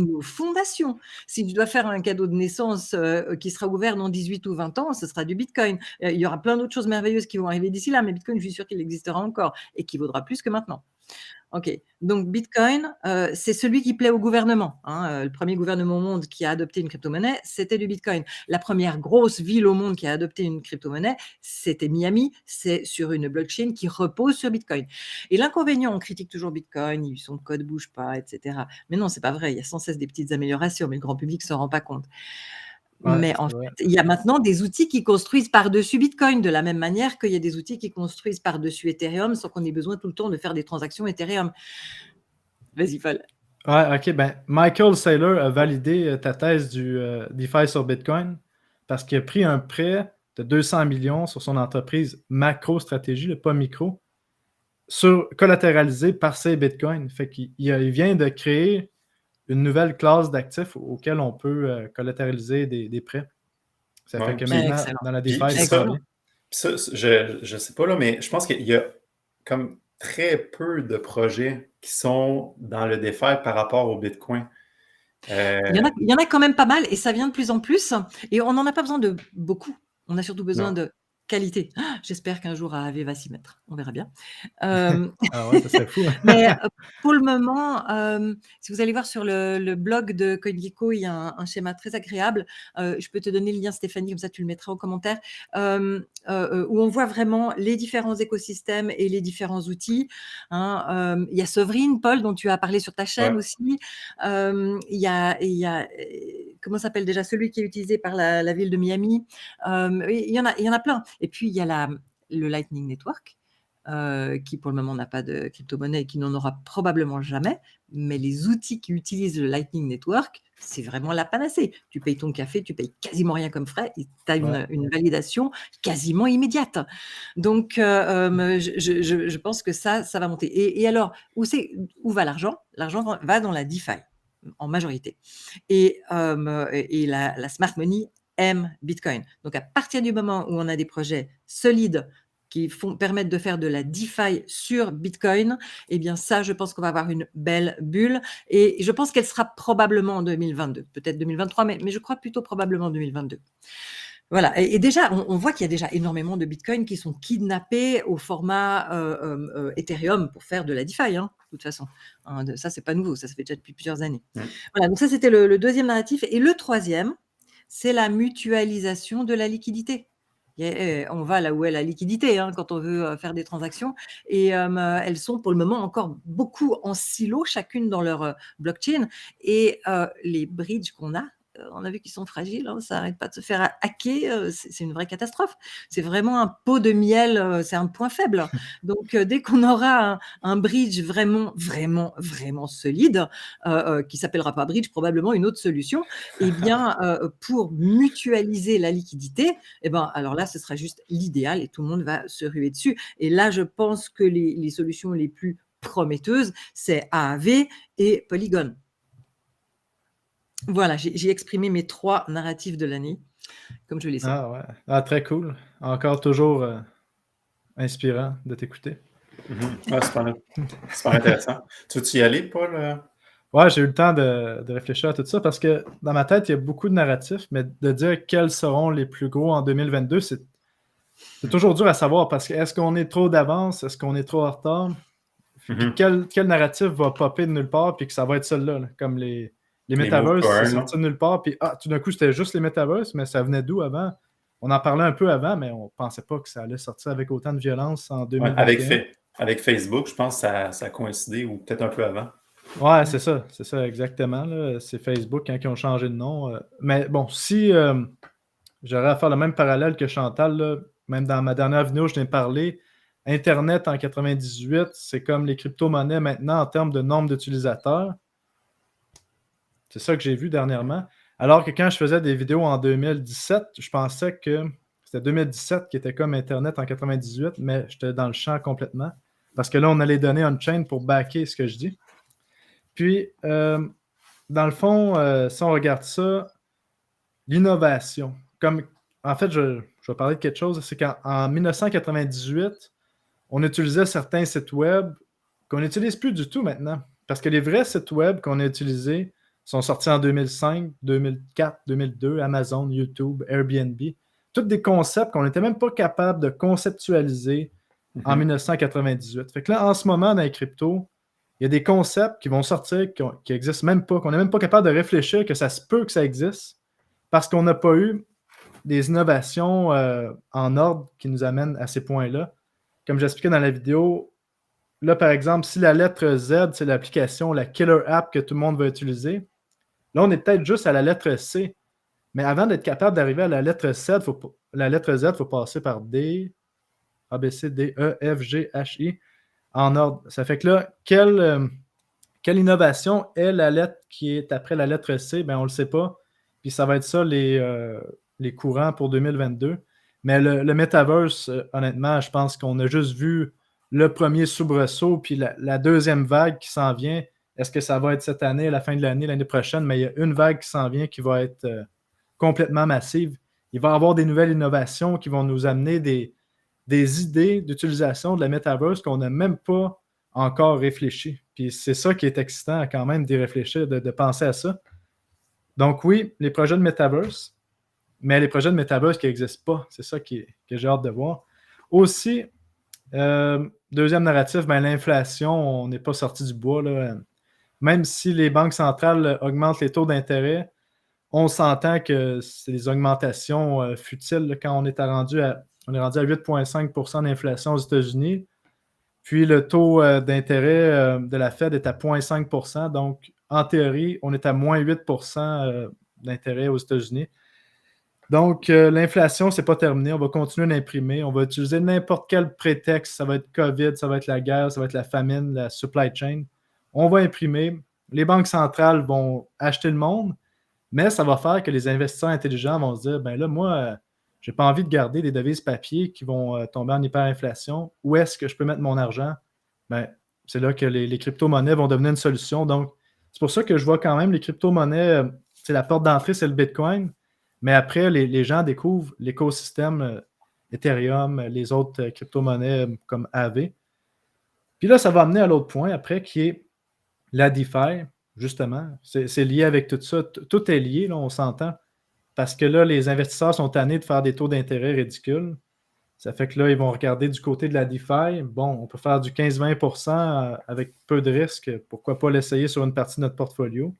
nos fondations. Si tu dois faire un cadeau de naissance qui sera ouvert dans 18 ou 20 ans, ce sera du Bitcoin. Il y aura plein d'autres choses merveilleuses qui vont arriver d'ici là, mais Bitcoin, je suis sûre qu'il existera encore et qui vaudra plus que maintenant. OK. Donc Bitcoin, c'est celui qui plaît au gouvernement, hein, le premier gouvernement au monde qui a adopté une crypto-monnaie, c'était du Bitcoin. La première grosse ville au monde qui a adopté une crypto-monnaie, c'était Miami, c'est sur une blockchain qui repose sur Bitcoin. Et l'inconvénient, on critique toujours Bitcoin, son code bouge pas, et cetera. Mais non, c'est pas vrai, il y a sans cesse des petites améliorations, mais le grand public s'en rend pas compte. Ouais, Mais c'est en vrai. fait, il y a maintenant des outils qui construisent par-dessus Bitcoin, de la même manière qu'il y a des outils qui construisent par-dessus Ethereum sans qu'on ait besoin tout le temps de faire des transactions Ethereum. Vas-y, Paul. Ouais, ok. Ben, Michael Saylor a validé ta thèse du DeFi sur Bitcoin parce qu'il a pris un prêt de 200 millions sur son entreprise macro-stratégie, pas micro, collatéralisé par ses Bitcoins. Fait qu'il vient de créer une nouvelle classe d'actifs auquel on peut collatéraliser des prêts. Ça Ouais, fait que puis- maintenant, Excellent. dans la Puis- DeFi, puis ça ça- va bien. Ça, je sais pas là, mais je pense qu'il y a comme très peu de projets qui sont dans le DeFi par rapport au Bitcoin. Il y en a quand même pas mal et ça vient de plus en plus. Et on n'en a pas besoin de beaucoup. On a surtout besoin Non. de qualité. J'espère qu'un jour AAV va s'y mettre. On verra bien. Ah ouais, ça serait fou. Hein. Mais pour le moment, si vous allez voir sur le blog de CoinGecko, il y a un schéma très agréable. Je peux te donner le lien, Stéphanie, comme ça tu le mettras en commentaire, où on voit vraiment les différents écosystèmes et les différents outils. Hein. Il y a Sovereign, Paul, dont tu as parlé sur ta chaîne Ouais. aussi. Il y a comment s'appelle déjà celui qui est utilisé par la ville de Miami. Il y en a plein. Et puis il y a le Lightning Network. Qui pour le moment n'a pas de crypto-monnaie et qui n'en aura probablement jamais, mais les outils qui utilisent le Lightning Network, c'est vraiment la panacée. Tu payes ton café, tu payes quasiment rien comme frais et tu as une validation quasiment immédiate. Donc, je pense que ça va monter. Et alors, où va l'argent? L'argent va dans la DeFi, en majorité. Et la smart money aime Bitcoin. Donc, à partir du moment où on a des projets solides qui permettent de faire de la DeFi sur Bitcoin, eh bien ça, je pense qu'on va avoir une belle bulle. Et je pense qu'elle sera probablement en 2022, peut-être 2023, mais je crois plutôt probablement en 2022. Voilà. Et déjà, on voit qu'il y a déjà énormément de Bitcoin qui sont kidnappés au format Ethereum pour faire de la DeFi, hein, de toute façon. Hein, ça, c'est pas nouveau, ça se fait déjà depuis plusieurs années. Ouais. Voilà, donc ça, c'était le deuxième narratif. Et le troisième, c'est la mutualisation de la liquidité. On va là où est la liquidité quand on veut faire des transactions. Et elles sont pour le moment encore beaucoup en silo, chacune dans leur blockchain. Et les bridges qu'on a, on a vu qu'ils sont fragiles, ça n'arrête pas de se faire hacker, c'est une vraie catastrophe. C'est vraiment un pot de miel, c'est un point faible. Donc, dès qu'on aura un bridge vraiment solide, qui s'appellera pas bridge, probablement une autre solution, eh bien, pour mutualiser la liquidité, alors là, ce sera juste l'idéal et tout le monde va se ruer dessus. Et là, je pense que les solutions les plus prometteuses, c'est Aave et Polygon. Voilà, j'ai exprimé mes 3 narratifs de l'année, comme je les sens. Ah ouais. Ah, très cool. Encore toujours inspirant de t'écouter. Ah, super intéressant. Tu veux-tu y aller, Paul? Ouais, j'ai eu le temps de réfléchir à tout ça parce que dans ma tête, il y a beaucoup de narratifs, mais de dire quels seront les plus gros en 2022, c'est toujours dur à savoir parce que est-ce qu'on est trop d'avance, est-ce qu'on est trop en retard? Puis quel narratif va popper de nulle part, puis que ça va être celui-là, là, comme les metaverse, c'est sorti de nulle part, puis tout d'un coup, c'était juste les metaverse, mais ça venait d'où avant? On en parlait un peu avant, mais on pensait pas que ça allait sortir avec autant de violence en 2021. Avec Facebook, je pense que ça a coïncidé, ou peut-être un peu avant. Ouais, c'est ça, exactement. Là. C'est Facebook qui ont changé de nom. Mais bon, si j'aurais à faire le même parallèle que Chantal, là, même dans ma dernière vidéo, je viens de parler, Internet en 98, c'est comme les crypto-monnaies maintenant en termes de nombre d'utilisateurs. C'est ça que j'ai vu dernièrement. Alors que quand je faisais des vidéos en 2017, je pensais que c'était 2017 qui était comme Internet en 98, mais j'étais dans le champ complètement. Parce que là, on a les données on-chain pour backer ce que je dis. Puis, dans le fond, si on regarde ça, l'innovation. En fait, je vais parler de quelque chose, c'est qu'en 1998, on utilisait certains sites web qu'on n'utilise plus du tout maintenant. Parce que les vrais sites web qu'on a utilisés sont sortis en 2005, 2004, 2002, Amazon, YouTube, Airbnb. Tous des concepts qu'on n'était même pas capable de conceptualiser en 1998. Fait que là, en ce moment, dans les cryptos, il y a des concepts qui vont sortir, qui n'existent même pas, qu'on n'est même pas capable de réfléchir que ça se peut que ça existe, parce qu'on n'a pas eu des innovations en ordre qui nous amènent à ces points-là. Comme j'expliquais dans la vidéo, là, par exemple, si la lettre Z, c'est l'application, la killer app que tout le monde va utiliser, là, on est peut-être juste à la lettre C. Mais avant d'être capable d'arriver à la lettre Z, il faut passer par D, A, B, C, D, E, F, G, H, I, en ordre. Ça fait que là, quelle innovation est la lettre qui est après la lettre C? Ben, on ne le sait pas. Puis ça va être ça les courants pour 2022. Mais le Metaverse, honnêtement, je pense qu'on a juste vu le premier soubresaut, puis la deuxième vague qui s'en vient. Est-ce que ça va être cette année, à la fin de l'année, l'année prochaine? Mais il y a une vague qui s'en vient qui va être complètement massive. Il va y avoir des nouvelles innovations qui vont nous amener des idées d'utilisation de la Metaverse qu'on n'a même pas encore réfléchi. Puis c'est ça qui est excitant quand même d'y réfléchir, de penser à ça. Donc oui, les projets de Metaverse, mais les projets de Metaverse qui n'existent pas, c'est ça que j'ai hâte de voir. Aussi, deuxième narratif, ben, l'inflation, on n'est pas sorti du bois, là. Même si les banques centrales augmentent les taux d'intérêt, on s'entend que c'est des augmentations futiles là, quand on est rendu à 8,5% d'inflation aux États-Unis. Puis le taux d'intérêt de la Fed est à 0,5%. Donc, en théorie, on est à moins 8% d'intérêt aux États-Unis. Donc, l'inflation, ce n'est pas terminé. On va continuer d'imprimer. On va utiliser n'importe quel prétexte. Ça va être COVID, ça va être la guerre, ça va être la famine, la supply chain. On va imprimer. Les banques centrales vont acheter le monde, mais ça va faire que les investisseurs intelligents vont se dire, ben là, moi, j'ai pas envie de garder des devises papier qui vont tomber en hyperinflation. Où est-ce que je peux mettre mon argent? Ben, c'est là que les crypto-monnaies vont devenir une solution. Donc, c'est pour ça que je vois quand même les crypto-monnaies, c'est la porte d'entrée, c'est le Bitcoin. Mais après, les gens découvrent l'écosystème Ethereum, les autres crypto-monnaies comme Aave. Puis là, ça va amener à l'autre point après, qui est la DeFi, justement. C'est lié avec tout ça. Tout est lié, là, on s'entend. Parce que là, les investisseurs sont tannés de faire des taux d'intérêt ridicules. Ça fait que là, ils vont regarder du côté de la DeFi. Bon, on peut faire du 15-20% avec peu de risque. Pourquoi pas l'essayer sur une partie de notre portfolio?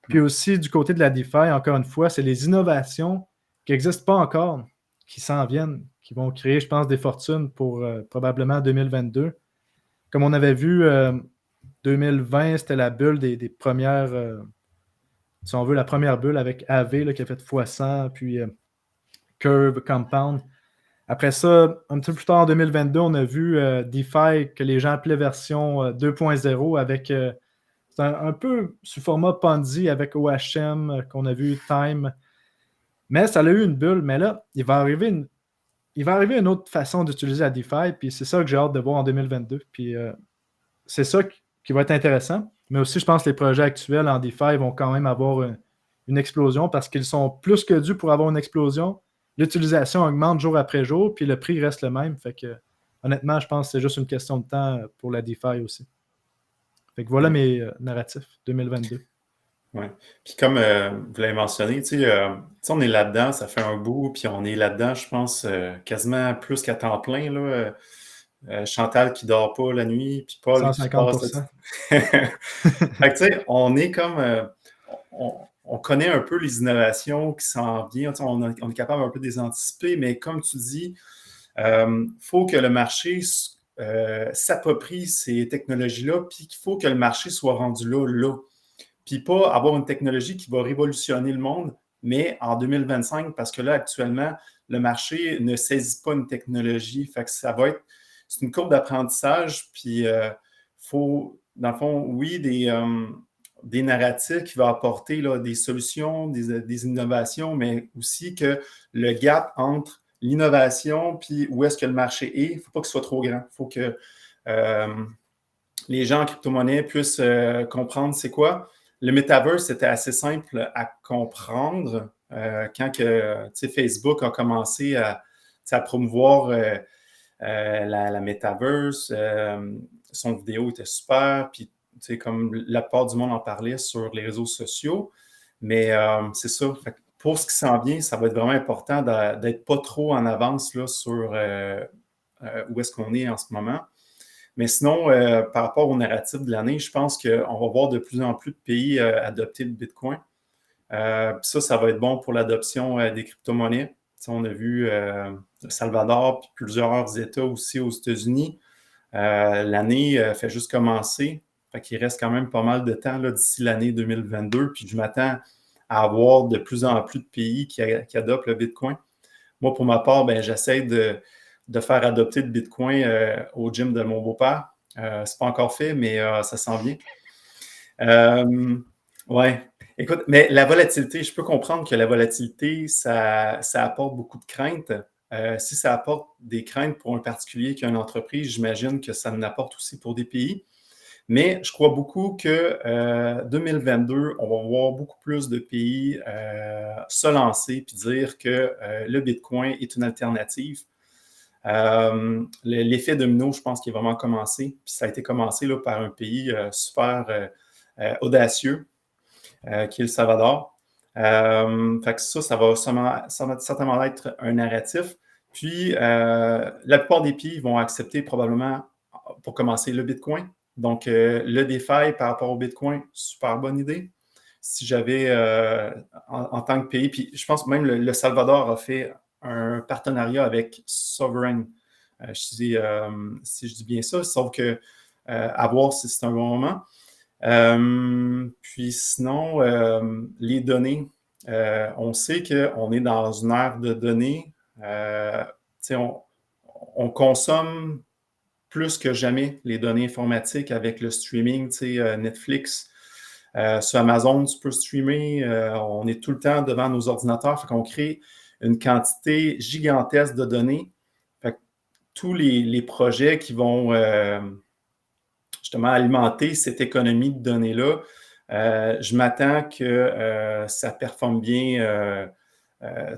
Puis aussi, du côté de la DeFi, encore une fois, c'est les innovations qui n'existent pas encore, qui s'en viennent, qui vont créer, je pense, des fortunes pour probablement 2022. Comme on avait vu, 2020, c'était la bulle des premières, si on veut, la première bulle avec AV là, qui a fait x100, puis Curve, Compound. Après ça, un petit peu plus tard en 2022, on a vu DeFi que les gens appelaient version 2.0 avec c'est un peu sous format Ponzi avec OHM qu'on a vu, Time. Mais ça a eu une bulle. Mais là, il va arriver une autre façon d'utiliser la DeFi. Puis c'est ça que j'ai hâte de voir en 2022. Puis c'est ça qui va être intéressant. Mais aussi, je pense que les projets actuels en DeFi vont quand même avoir une explosion parce qu'ils sont plus que dus pour avoir une explosion. L'utilisation augmente jour après jour, puis le prix reste le même. Fait que, honnêtement, je pense que c'est juste une question de temps pour la DeFi aussi. Fait que voilà mes narratifs 2022. Oui. Puis comme vous l'avez mentionné, on est là-dedans, ça fait un bout, puis on est là-dedans, je pense, quasiment plus qu'à temps plein. Là, Chantal qui dort pas la nuit, puis Paul qui 150%. Fait que, tu sais, on est comme... on connaît un peu les innovations qui s'en viennent, on est capable un peu de les anticiper, mais comme tu dis, faut que le marché s'approprie ces technologies-là, puis qu'il faut que le marché soit rendu là. Puis pas avoir une technologie qui va révolutionner le monde, mais en 2025, parce que là, actuellement, le marché ne saisit pas une technologie. Fait que c'est une courbe d'apprentissage, puis faut, dans le fond, oui, des narratifs qui vont apporter là, des solutions, des innovations, mais aussi que le gap entre l'innovation puis où est-ce que le marché est, il ne faut pas que ce soit trop grand. Il faut que les gens en crypto-monnaie puissent comprendre c'est quoi. Le metaverse, c'était assez simple à comprendre quand Facebook a commencé à promouvoir la metaverse. Son vidéo était super, puis comme la plupart du monde en parlait sur les réseaux sociaux. Mais c'est ça. Fait que pour ce qui s'en vient, ça va être vraiment important d'être pas trop en avance là, sur où est-ce qu'on est en ce moment. Mais sinon, par rapport au narratif de l'année, je pense qu'on va voir de plus en plus de pays adopter le Bitcoin. Ça va être bon pour l'adoption des crypto-monnaies. On a vu le Salvador puis plusieurs États aussi aux États-Unis. L'année fait juste commencer. Fait qu'il reste quand même pas mal de temps là, d'ici l'année 2022. Puis je m'attends à avoir de plus en plus de pays qui adoptent le Bitcoin. Moi, pour ma part, j'essaie de faire adopter le Bitcoin au gym de mon beau-père. C'est pas encore fait, mais ça s'en vient. Ouais. Écoute, mais la volatilité, je peux comprendre que la volatilité, ça apporte beaucoup de craintes. Si ça apporte des craintes pour un particulier qui a une entreprise, j'imagine que ça en apporte aussi pour des pays. Mais je crois beaucoup que 2022, on va voir beaucoup plus de pays se lancer et dire que le Bitcoin est une alternative. L'effet domino, je pense qu'il est vraiment commencé. Puis ça a été commencé là, par un pays super audacieux, qui est le Salvador. Fait que ça va certainement être un narratif. Puis, la plupart des pays vont accepter probablement, pour commencer, le Bitcoin. Donc, le DeFi par rapport au Bitcoin, super bonne idée. Si j'avais, en tant que pays, puis je pense même le Salvador a fait un partenariat avec Sovereign, si je dis bien ça, sauf que à voir si c'est un bon moment. Puis sinon, les données, on sait qu'on est dans une ère de données. On consomme plus que jamais les données informatiques avec le streaming, Netflix. Sur Amazon, tu peux streamer. On est tout le temps devant nos ordinateurs. Fait qu'on crée une quantité gigantesque de données. Fait que tous les projets qui vont justement alimenter cette économie de données-là, je m'attends que ça performe bien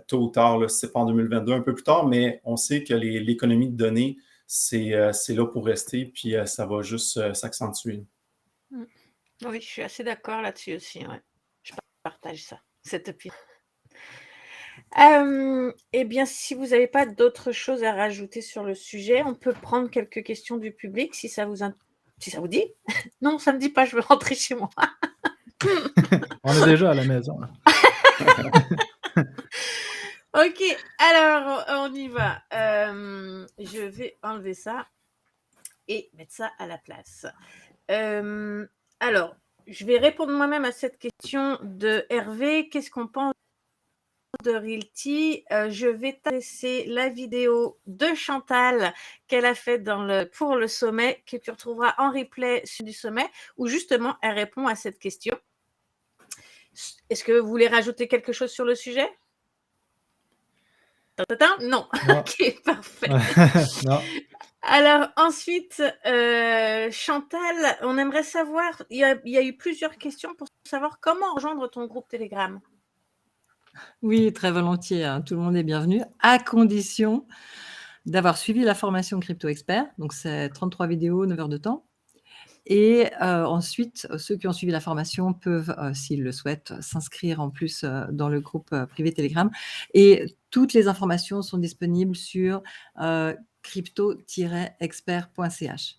tôt ou tard, là, si ce n'est pas en 2022, un peu plus tard, mais on sait que l'économie de données, c'est là pour rester, puis ça va juste s'accentuer. Oui, je suis assez d'accord là-dessus aussi. Ouais. Je partage ça, cette opinion. Eh bien, si vous n'avez pas d'autres choses à rajouter sur le sujet, on peut prendre quelques questions du public si ça vous dit. Non, ça ne me dit pas, je veux rentrer chez moi. On est déjà à la maison. Là. Ok, alors on y va. Je vais enlever ça et mettre ça à la place. Alors, je vais répondre moi-même à cette question de Hervé. Qu'est-ce qu'on pense de Realty? Je vais t'adresser la vidéo de Chantal qu'elle a faite pour le sommet, que tu retrouveras en replay sur du sommet, où justement elle répond à cette question. Est-ce que vous voulez rajouter quelque chose sur le sujet? Non. Non. Ok, parfait. Non. Alors ensuite, Chantal, on aimerait savoir, il y a eu plusieurs questions pour savoir comment rejoindre ton groupe Telegram. Oui, très volontiers, hein. Tout le monde est bienvenu, à condition d'avoir suivi la formation Crypto Expert. Donc, c'est 33 vidéos, 9 heures de temps. Et ensuite, ceux qui ont suivi la formation peuvent, s'ils le souhaitent, s'inscrire en plus dans le groupe privé Telegram. Et toutes les informations sont disponibles sur crypto-expert.ch.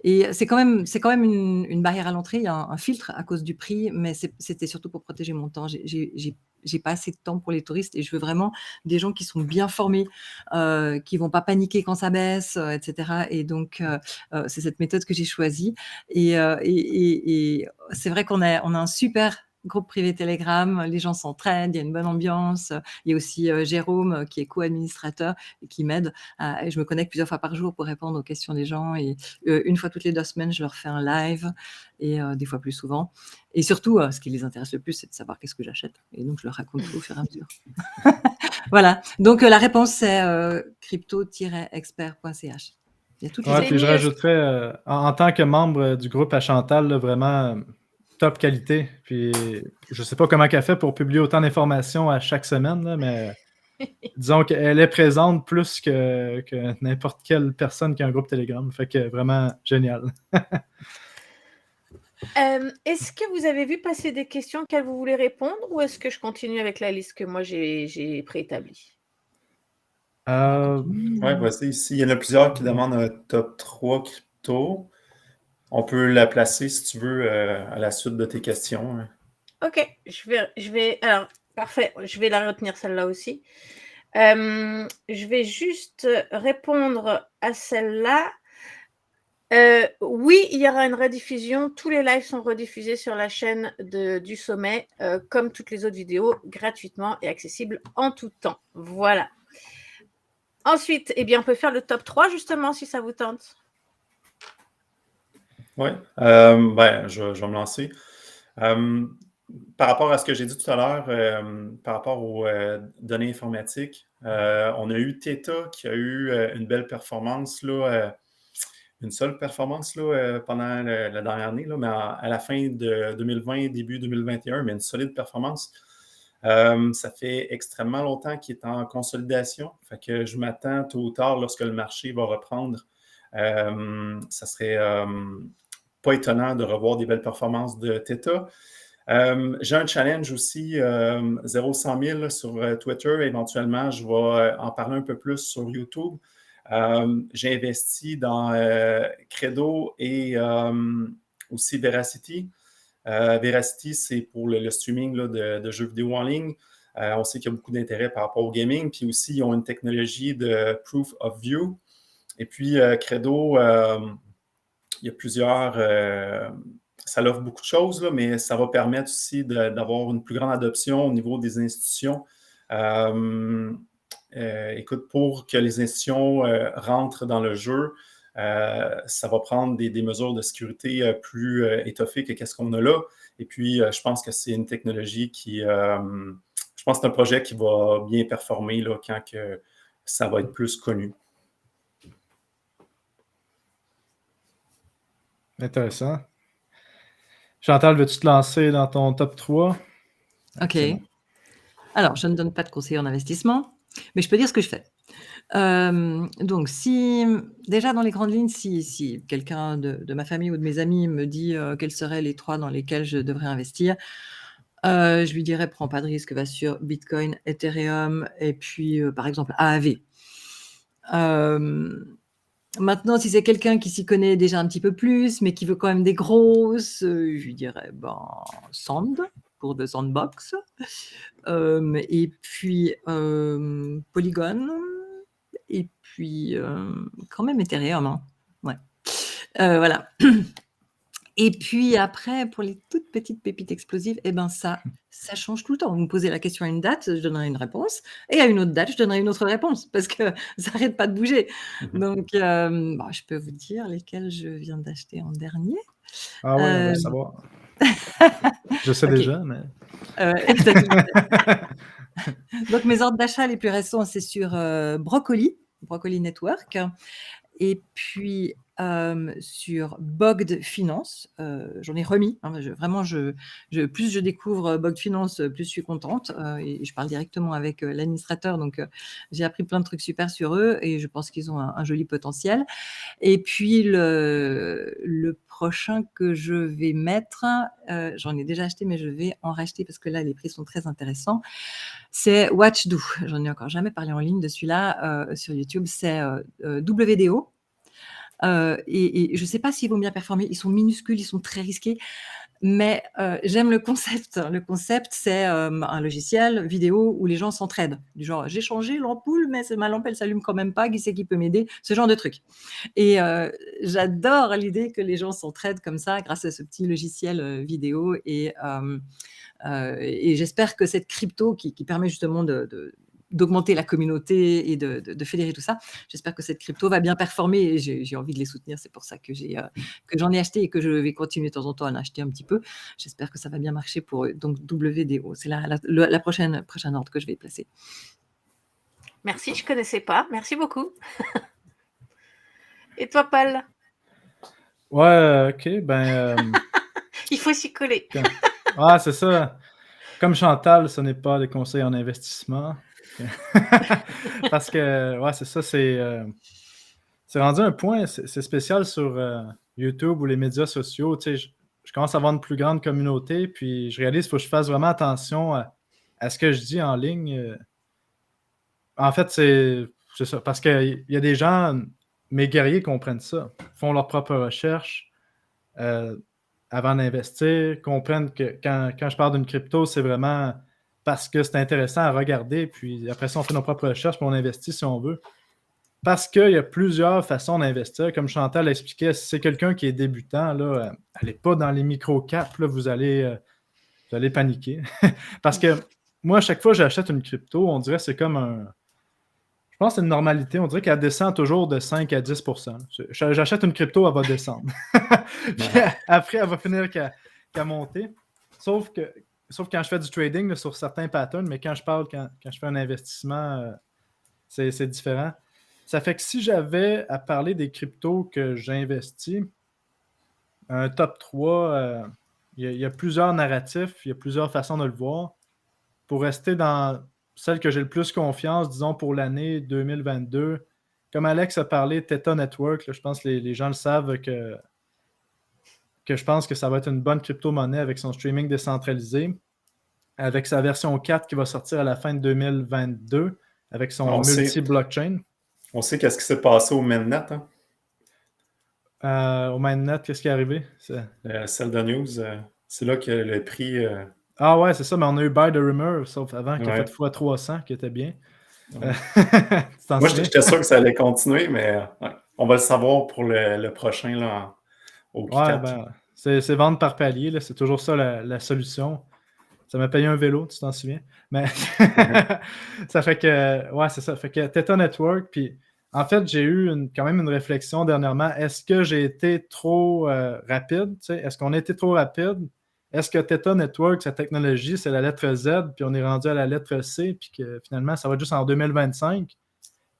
Et c'est quand même une barrière à l'entrée. Il y a un filtre à cause du prix, mais c'était surtout pour protéger mon temps. J'ai pas assez de temps pour les touristes et je veux vraiment des gens qui sont bien formés, qui vont pas paniquer quand ça baisse, etc. Et donc, c'est cette méthode que j'ai choisie. Et c'est vrai qu'on a un super groupe privé Telegram, les gens s'entraident, il y a une bonne ambiance. Il y a aussi Jérôme qui est co-administrateur et qui m'aide. Et je me connecte plusieurs fois par jour pour répondre aux questions des gens. Et une fois toutes les 2 semaines, je leur fais un live et des fois plus souvent. Et surtout, ce qui les intéresse le plus, c'est de savoir qu'est-ce que j'achète. Et donc, je leur raconte tout au fur et à mesure. Voilà. Donc, la réponse, c'est crypto-expert.ch. Il y a toutes les Ouais, C'est puis je mieux. rajouterais, en tant que membre du groupe à Chantal, là, vraiment top qualité. Puis je sais pas comment elle fait pour publier autant d'informations à chaque semaine, là, mais disons qu'elle est présente plus que n'importe quelle personne qui a un groupe Telegram. Fait que vraiment génial. Est-ce que vous avez vu passer des questions auxquelles vous voulez répondre ou est-ce que je continue avec la liste que moi j'ai préétablie? Ouais, vas-y. Ici, il y en a plusieurs qui demandent un top 3 crypto. On peut la placer, si tu veux, à la suite de tes questions. Ok, alors, parfait, je vais la retenir celle-là aussi. Je vais juste répondre à celle-là. Oui, il y aura une rediffusion. Tous les lives sont rediffusés sur la chaîne du sommet, comme toutes les autres vidéos, gratuitement et accessibles en tout temps. Voilà. Ensuite, eh bien, on peut faire le top 3, justement, si ça vous tente. Oui, je vais me lancer. Par rapport à ce que j'ai dit tout à l'heure, par rapport aux données informatiques, on a eu Theta qui a eu une belle performance, là, une seule performance là, pendant la dernière année, là, mais à la fin de 2020, début 2021, mais une solide performance. Ça fait extrêmement longtemps qu'il est en consolidation. Fait que je m'attends tôt ou tard, lorsque le marché va reprendre, ça serait pas étonnant de revoir des belles performances de Theta. J'ai un challenge aussi, 0-100 000 sur Twitter. Éventuellement, je vais en parler un peu plus sur YouTube. J'ai investi dans Credo et aussi Veracity. Veracity, c'est pour le streaming là, de jeux vidéo en ligne. On sait qu'il y a beaucoup d'intérêt par rapport au gaming. Puis aussi, ils ont une technologie de Proof of View. Et puis, Credo, il y a plusieurs... ça offre beaucoup de choses, là, mais ça va permettre aussi d'avoir une plus grande adoption au niveau des institutions. Écoute, pour que les institutions rentrent dans le jeu, ça va prendre des mesures de sécurité plus étoffées que ce qu'on a là. Et puis, je pense que c'est une technologie qui... je pense que c'est un projet qui va bien performer là, quand que ça va être plus connu. Intéressant. Chantal, veux-tu te lancer dans ton top 3? Ok. C'est bon. Alors, je ne donne pas de conseils en investissement, mais je peux dire ce que je fais. Donc, déjà dans les grandes lignes, si quelqu'un de ma famille ou de mes amis me dit quels seraient les 3 dans lesquels je devrais investir, je lui dirais prends pas de risque, va sur Bitcoin, Ethereum et puis par exemple AAV. Maintenant, si c'est quelqu'un qui s'y connaît déjà un petit peu plus, mais qui veut quand même des grosses, je lui dirais Sand pour The Sandbox. Et puis Polygon. Et puis quand même Ethereum. Hein. Ouais. Voilà. Et puis après, pour les toutes petites pépites explosives, ça change tout le temps. Vous me posez la question à une date, je donnerai une réponse. Et à une autre date, je donnerai une autre réponse. Parce que ça n'arrête pas de bouger. Donc, je peux vous dire lesquels je viens d'acheter en dernier. Ah oui, on veut le savoir. Je sais déjà, mais... Donc, mes ordres d'achat les plus récents, c'est sur Broccoli Network. Et puis sur Bogd Finance, j'en ai remis. Hein, plus je découvre Bogd Finance, plus je suis contente. Et je parle directement avec l'administrateur, donc j'ai appris plein de trucs super sur eux et je pense qu'ils ont un joli potentiel. Et puis le prochain que je vais mettre, j'en ai déjà acheté, mais je vais en racheter parce que là, les prix sont très intéressants. C'est Watchdo. J'en ai encore jamais parlé en ligne de celui-là sur YouTube. C'est WDO. Et je ne sais pas s'ils vont bien performer. Ils sont minuscules, ils sont très risqués. Mais j'aime le concept. Le concept, c'est un logiciel vidéo où les gens s'entraident. Du genre, j'ai changé l'ampoule, mais ma lampe, elle s'allume quand même pas. Qui c'est qui peut m'aider? Ce genre de truc. Et j'adore l'idée que les gens s'entraident comme ça grâce à ce petit logiciel vidéo. Et j'espère que cette crypto qui permet justement d'augmenter la communauté et de fédérer tout ça. J'espère que cette crypto va bien performer et j'ai envie de les soutenir. C'est pour ça que j'en ai acheté et que je vais continuer de temps en temps à en acheter un petit peu. J'espère que ça va bien marcher pour eux. Donc, WDO, c'est la prochaine ordre que je vais placer. Merci, je ne connaissais pas. Merci beaucoup. Et toi, Paul? Ouais, OK. Il faut s'y coller. Ah, c'est ça. Comme Chantal, ce n'est pas des conseils en investissement. Parce que, ouais, c'est ça, c'est rendu un point, c'est spécial sur YouTube ou les médias sociaux. Tu sais, je commence à avoir une plus grande communauté, puis je réalise qu'il faut que je fasse vraiment attention à ce que je dis en ligne. En fait, c'est ça. Parce qu'il y a des gens, mes guerriers comprennent ça, font leurs propres recherches avant d'investir, comprennent que quand je parle d'une crypto, c'est vraiment parce que c'est intéressant à regarder, puis après ça, on fait nos propres recherches, puis on investit si on veut. Parce qu'il y a plusieurs façons d'investir. Comme Chantal expliquait, si c'est quelqu'un qui est débutant, là, allez pas dans les micro-caps, là, vous allez paniquer. Parce que moi, à chaque fois que j'achète une crypto, on dirait que c'est comme je pense que c'est une normalité. On dirait qu'elle descend toujours de 5 à 10 %. J'achète une crypto, elle va descendre. Puis après, elle va finir qu'à monter. Sauf quand je fais du trading là, sur certains patterns, mais quand je fais un investissement, c'est différent. Ça fait que si j'avais à parler des cryptos que j'investis, un top 3, il y a plusieurs narratifs, il y a plusieurs façons de le voir. Pour rester dans celle que j'ai le plus confiance, disons pour l'année 2022, comme Alex a parlé, Theta Network, là, je pense que les gens le savent que je pense que ça va être une bonne crypto-monnaie avec son streaming décentralisé, avec sa version 4 qui va sortir à la fin de 2022, avec son multi-blockchain. On sait qu'est-ce qui s'est passé au mainnet. Au mainnet, qu'est-ce qui est arrivé? Celle de news, c'est là que le prix... Ah ouais, c'est ça, mais on a eu Buy the Rumor, sauf avant, qui a fait x300, qui était bien. Ouais. Moi, j'étais sûr que ça allait continuer, mais on va le savoir pour le prochain là, au Q4. C'est vendre par palier, là, c'est toujours ça la solution. Ça m'a payé un vélo, tu t'en souviens? Mais ça fait que, ouais, c'est ça. Fait que Theta Network, puis en fait, j'ai eu quand même une réflexion dernièrement. Est-ce que j'ai été trop rapide? Est-ce qu'on a été trop rapide? Est-ce que Theta Network, sa technologie, c'est la lettre Z, puis on est rendu à la lettre C, puis que finalement, ça va être juste en 2025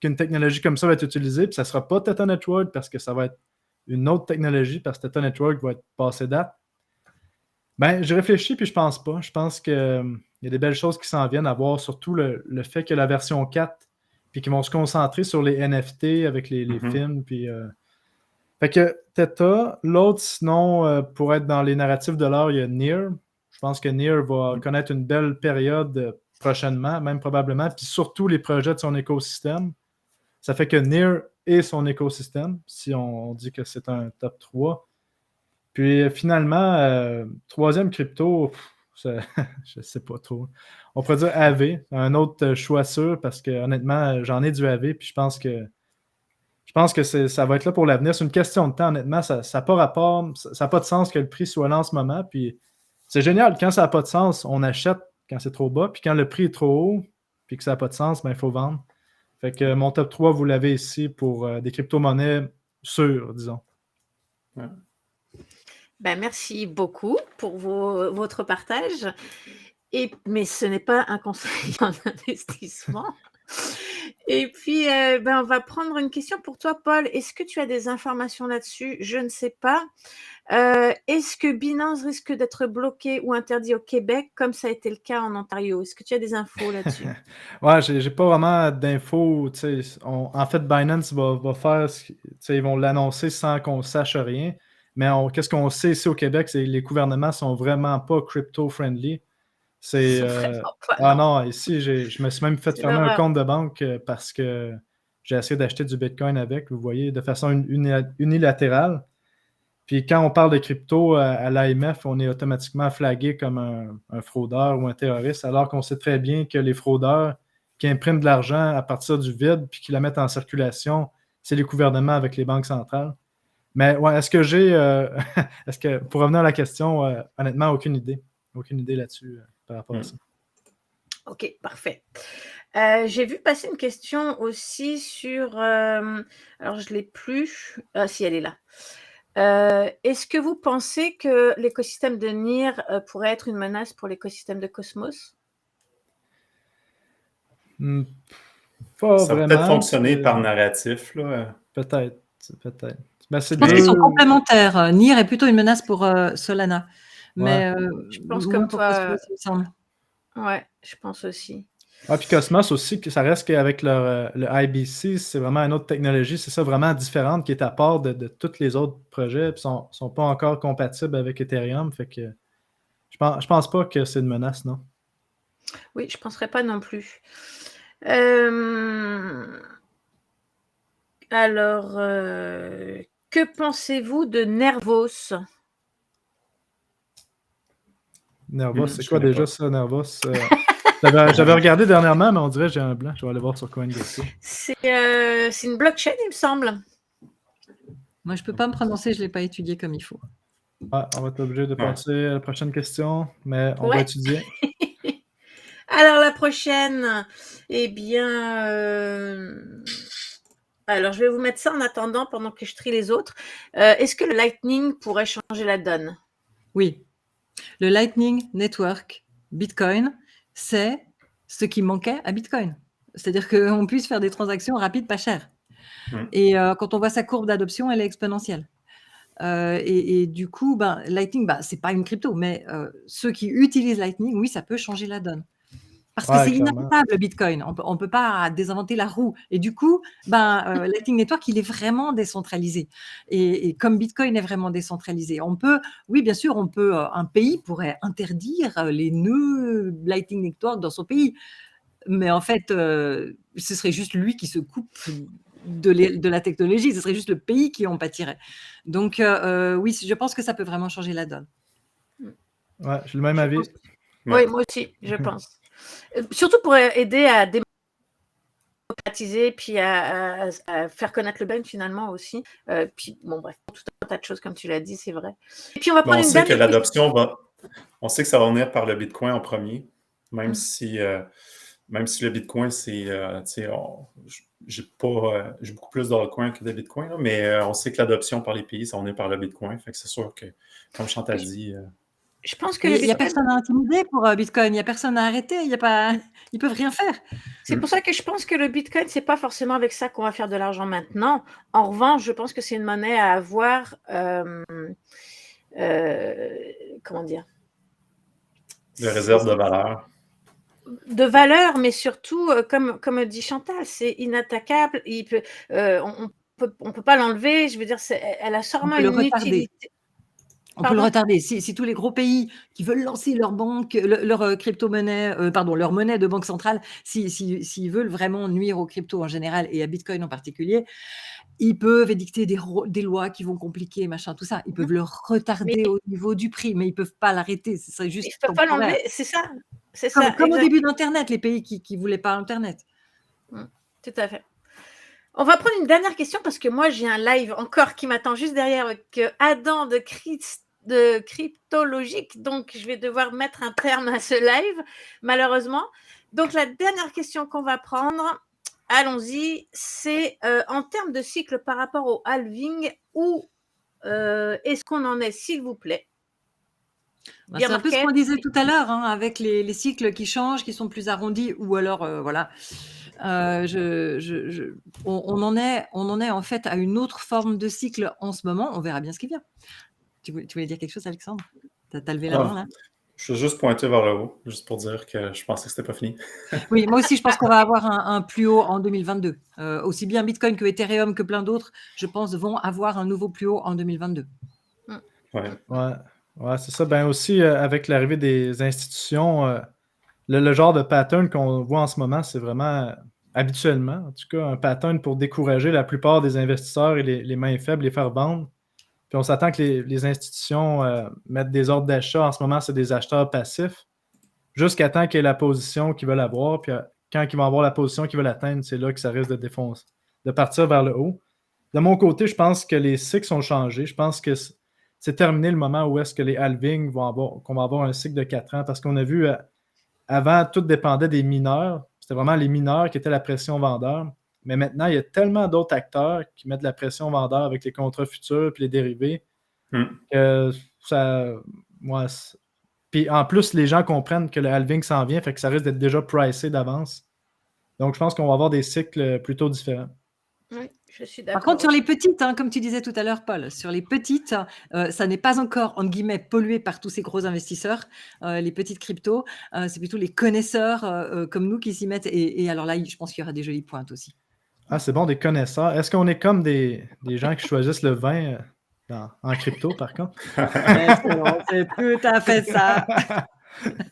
qu'une technologie comme ça va être utilisée, puis ça ne sera pas Theta Network parce que ça va être une autre technologie, parce que Theta Network va être passé date. Je réfléchis, puis je pense pas. Je pense qu'il y a des belles choses qui s'en viennent à voir, surtout le fait que la version 4, puis qu'ils vont se concentrer sur les NFT avec les films, puis... Fait que Theta, l'autre, sinon, pour être dans les narratifs de l'art, il y a Near. Je pense que Near va connaître une belle période prochainement, même probablement, puis surtout les projets de son écosystème. Ça fait que NEAR est son écosystème, si on dit que c'est un top 3. Puis finalement, troisième crypto, je ne sais pas trop. On pourrait dire AV, un autre choix sûr, parce que honnêtement, j'en ai du AV, puis je pense que ça va être là pour l'avenir. C'est une question de temps, honnêtement. Ça n'a pas rapport, ça n'a pas de sens que le prix soit là en ce moment. Puis c'est génial. Quand ça n'a pas de sens, on achète quand c'est trop bas. Puis quand le prix est trop haut, puis que ça n'a pas de sens, ben, il faut vendre. Fait que mon top 3, vous l'avez ici pour des crypto-monnaies sûres, disons. Ouais. Ben, merci beaucoup pour votre partage. Mais ce n'est pas un conseil en investissement. Et puis, on va prendre une question pour toi, Paul. Est-ce que tu as des informations là-dessus? Je ne sais pas. Est-ce que Binance risque d'être bloqué ou interdit au Québec, comme ça a été le cas en Ontario? Est-ce que tu as des infos là-dessus? Ouais, j'ai pas vraiment d'infos. En fait, Binance va faire, ils vont l'annoncer sans qu'on sache rien. Mais qu'est-ce qu'on sait ici au Québec, c'est que les gouvernements sont vraiment pas crypto-friendly. C'est non, ici, je me suis même fait fermer un compte de banque parce que j'ai essayé d'acheter du Bitcoin avec, vous voyez, de façon unilatérale. Puis quand on parle de crypto à l'AMF, on est automatiquement flagué comme un fraudeur ou un terroriste, alors qu'on sait très bien que les fraudeurs qui impriment de l'argent à partir du vide puis qui la mettent en circulation, c'est les gouvernements avec les banques centrales. Mais ouais, est-ce que pour revenir à la question, honnêtement, aucune idée. Aucune idée là-dessus par rapport à ça. Ok, parfait. J'ai vu passer une question aussi sur... alors, je ne l'ai plus. Ah, si, elle est là. Est-ce que vous pensez que l'écosystème de NEAR pourrait être une menace pour l'écosystème de Cosmos? Pas Ça va vraiment. peut-être fonctionner par narratif, là. Peut-être. Ben, Je pense qu'ils sont complémentaires. NEAR est plutôt une menace pour Solana. Mais je pense comme pour toi. Cosmos, il me semble. Ouais, je pense aussi. Puis Cosmos aussi, ça reste qu'avec le IBC, c'est vraiment une autre technologie, c'est ça, vraiment différente, qui est à part de tous les autres projets, puis sont pas encore compatibles avec Ethereum. Fait que je pense pas que c'est une menace, non? Oui, je ne penserais pas non plus. Alors, que pensez-vous de Nervos? Nervos, c'est je quoi connais déjà pas. ça, Nervos? J'avais regardé dernièrement, mais on dirait que j'ai un blanc. Je vais aller voir sur CoinGecko. C'est une blockchain, il me semble. Moi, je ne peux pas me prononcer, je ne l'ai pas étudié comme il faut. On va être obligé de passer à la prochaine question, mais on Ouais. va étudier. Alors, la prochaine, eh bien... Alors, je vais vous mettre ça en attendant pendant que je trie les autres. Est-ce que le Lightning pourrait changer la donne? Oui. Le Lightning Network Bitcoin, c'est ce qui manquait à Bitcoin. C'est-à-dire qu'on puisse faire des transactions rapides, pas chères. Et quand on voit sa courbe d'adoption, elle est exponentielle. Et du coup, Lightning, c'est pas une crypto, mais ceux qui utilisent Lightning, oui, ça peut changer la donne. Parce que c'est inarrêtable, le Bitcoin. On peut pas désinventer la roue. Et du coup, Lightning Network, il est vraiment décentralisé. Et comme Bitcoin est vraiment décentralisé, oui, bien sûr, un pays pourrait interdire les nœuds Lightning Network dans son pays. Mais en fait, ce serait juste lui qui se coupe de la technologie. Ce serait juste le pays qui en pâtirait. Donc, oui, je pense que ça peut vraiment changer la donne. Ouais, j'ai le même avis. Oui, moi aussi, je pense. Surtout pour aider à démocratiser, puis à faire connaître le Ben finalement aussi. Puis, bon, bref, tout un tas de choses, comme tu l'as dit, c'est vrai. Et puis, on va prendre une dernière question. On sait que ça va venir par le Bitcoin en premier, même si le Bitcoin, c'est... j'ai beaucoup plus d'altcoins que de Bitcoin, là, mais on sait que l'adoption par les pays, ça va venir par le Bitcoin. Fait que c'est sûr que, comme Chantal dit... Je pense que il n'y a personne à intimider pour Bitcoin, il n'y a personne à arrêter, ils peuvent rien faire. C'est pour ça que je pense que le Bitcoin, c'est pas forcément avec ça qu'on va faire de l'argent maintenant. En revanche, je pense que c'est une monnaie à avoir, comment dire, de réserve de valeur. De valeur, mais surtout, comme dit Chantal, c'est inattaquable. On peut pas l'enlever. Je veux dire, elle a sûrement une utilité. On peut le Pardon? retarder. Si tous les gros pays qui veulent lancer leur banque, leur crypto-monnaie, pardon, leur monnaie de banque centrale, s'ils veulent vraiment nuire aux cryptos en général et à Bitcoin en particulier, ils peuvent édicter des lois qui vont compliquer, machin, tout ça. Ils peuvent le Mais retarder au niveau du prix, mais ils peuvent pas l'arrêter. Ce serait ils juste ne peuvent pas temporaire. l'enlever, c'est ça. C'est Comme, ça, comme au exact. début d'Internet, les pays qui voulaient pas Internet. Tout à fait. On va prendre une dernière question parce que moi, j'ai un live encore qui m'attend juste derrière avec Adam de Cryptologique. Donc, je vais devoir mettre un terme à ce live, malheureusement. Donc, la dernière question qu'on va prendre, allons-y, c'est en termes de cycle par rapport au halving, où est-ce qu'on en est, s'il vous plaît? Bah, Bear c'est un peu ce qu'on market. disait tout à l'heure, hein, avec les cycles qui changent, qui sont plus arrondis, ou alors, voilà. On en est en fait à une autre forme de cycle en ce moment. On verra bien ce qui vient. Tu voulais dire quelque chose, Alexandre? T'as levé la main, là? Je veux juste pointer vers le haut, juste pour dire que je pensais que c'était pas fini. Oui, moi aussi, je pense qu'on va avoir un plus haut en 2022. Aussi bien Bitcoin que Ethereum que plein d'autres, je pense, vont avoir un nouveau plus haut en 2022. Ouais. Ouais, c'est ça. Ben aussi, avec l'arrivée des institutions, le genre de pattern qu'on voit en ce moment, c'est vraiment, habituellement, en tout cas, un pattern pour décourager la plupart des investisseurs et les mains faibles, les faire vendre. Puis on s'attend que les institutions mettent des ordres d'achat. En ce moment, c'est des acheteurs passifs, jusqu'à temps qu'il y ait la position qu'ils veulent avoir. Puis quand ils vont avoir la position qu'ils veulent atteindre, c'est là que ça risque de défoncer, de partir vers le haut. De mon côté, je pense que les cycles ont changé. Je pense que c'est terminé le moment où est-ce que les halvings qu'on va avoir un cycle de 4 ans, parce qu'on a vu avant, tout dépendait des mineurs. C'était vraiment les mineurs qui étaient la pression vendeur. Mais maintenant, il y a tellement d'autres acteurs qui mettent la pression vendeur avec les contrats futurs et les dérivés que ça. Ouais, puis en plus, les gens comprennent que le halving s'en vient, fait que ça risque d'être déjà pricé d'avance. Donc, je pense qu'on va avoir des cycles plutôt différents. Oui, je suis Par d'accord. contre, sur les petites, hein, comme tu disais tout à l'heure, Paul, sur les petites, ça n'est pas encore, entre guillemets, pollué par tous ces gros investisseurs, les petites cryptos. C'est plutôt les connaisseurs comme nous qui s'y mettent. Et alors là, je pense qu'il y aura des jolies pointes aussi. Ah, c'est bon, des connaisseurs. Est-ce qu'on est comme des gens qui choisissent le vin en crypto, par contre? Excellent, c'est tout à fait ça.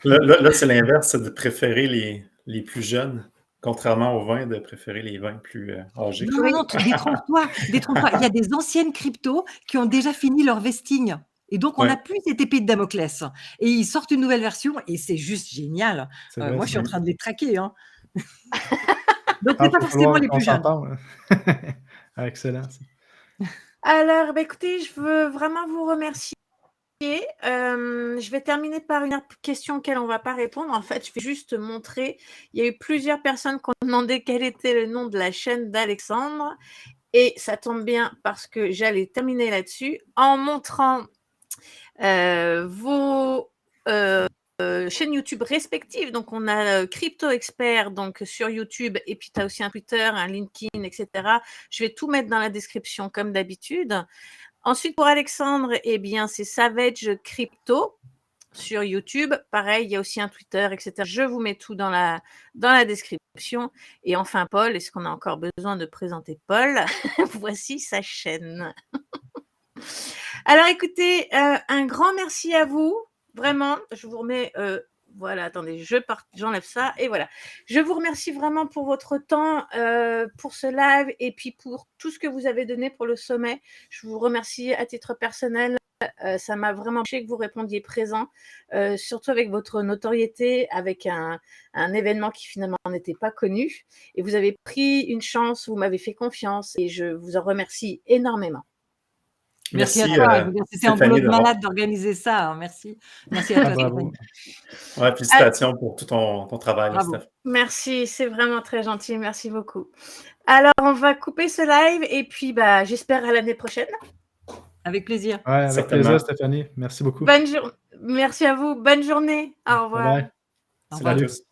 Là, c'est l'inverse, c'est de préférer les plus jeunes, contrairement aux vins, de préférer les vins plus âgés. Non, détrompe-toi. Il y a des anciennes cryptos qui ont déjà fini leur vesting. Et donc, on n'a plus cette épée de Damoclès. Et ils sortent une nouvelle version et c'est juste génial. Moi, je suis en train de les traquer. Hein. Donc, c'est pas forcément les plus jeunes. Excellent. Alors, écoutez, je veux vraiment vous remercier. Je vais terminer par une question auquel on ne va pas répondre. En fait, je vais juste montrer. Il y a eu plusieurs personnes qui ont demandé quel était le nom de la chaîne d'Alexandre. Et ça tombe bien parce que j'allais terminer là-dessus en montrant vos chaînes YouTube respectives. Donc, on a Crypto Expert donc, sur YouTube et puis tu as aussi un Twitter, un LinkedIn, etc. Je vais tout mettre dans la description comme d'habitude. Ensuite, pour Alexandre, eh bien, c'est Savage Crypto sur YouTube. Pareil, il y a aussi un Twitter, etc. Je vous mets tout dans la description. Et enfin, Paul, est-ce qu'on a encore besoin de présenter Paul? Voici sa chaîne. Alors, écoutez, un grand merci à vous. Vraiment, je vous remets... voilà, attendez, j'enlève ça et voilà. Je vous remercie vraiment pour votre temps, pour ce live et puis pour tout ce que vous avez donné pour le sommet. Je vous remercie à titre personnel. Ça m'a vraiment touché que vous répondiez présent, surtout avec votre notoriété, avec un événement qui finalement n'était pas connu. Et vous avez pris une chance, vous m'avez fait confiance et je vous en remercie énormément. Merci à toi. C'était un boulot de malade d'organiser ça. Merci. Merci à toi. Bravo. Ouais, félicitations pour tout ton travail. Bravo. Merci, c'est vraiment très gentil. Merci beaucoup. Alors, on va couper ce live et puis j'espère à l'année prochaine. Avec plaisir. Ouais, avec plaisir, Stéphanie. Merci beaucoup. Merci à vous. Bonne journée. Au revoir. Bye bye. Salut à tous.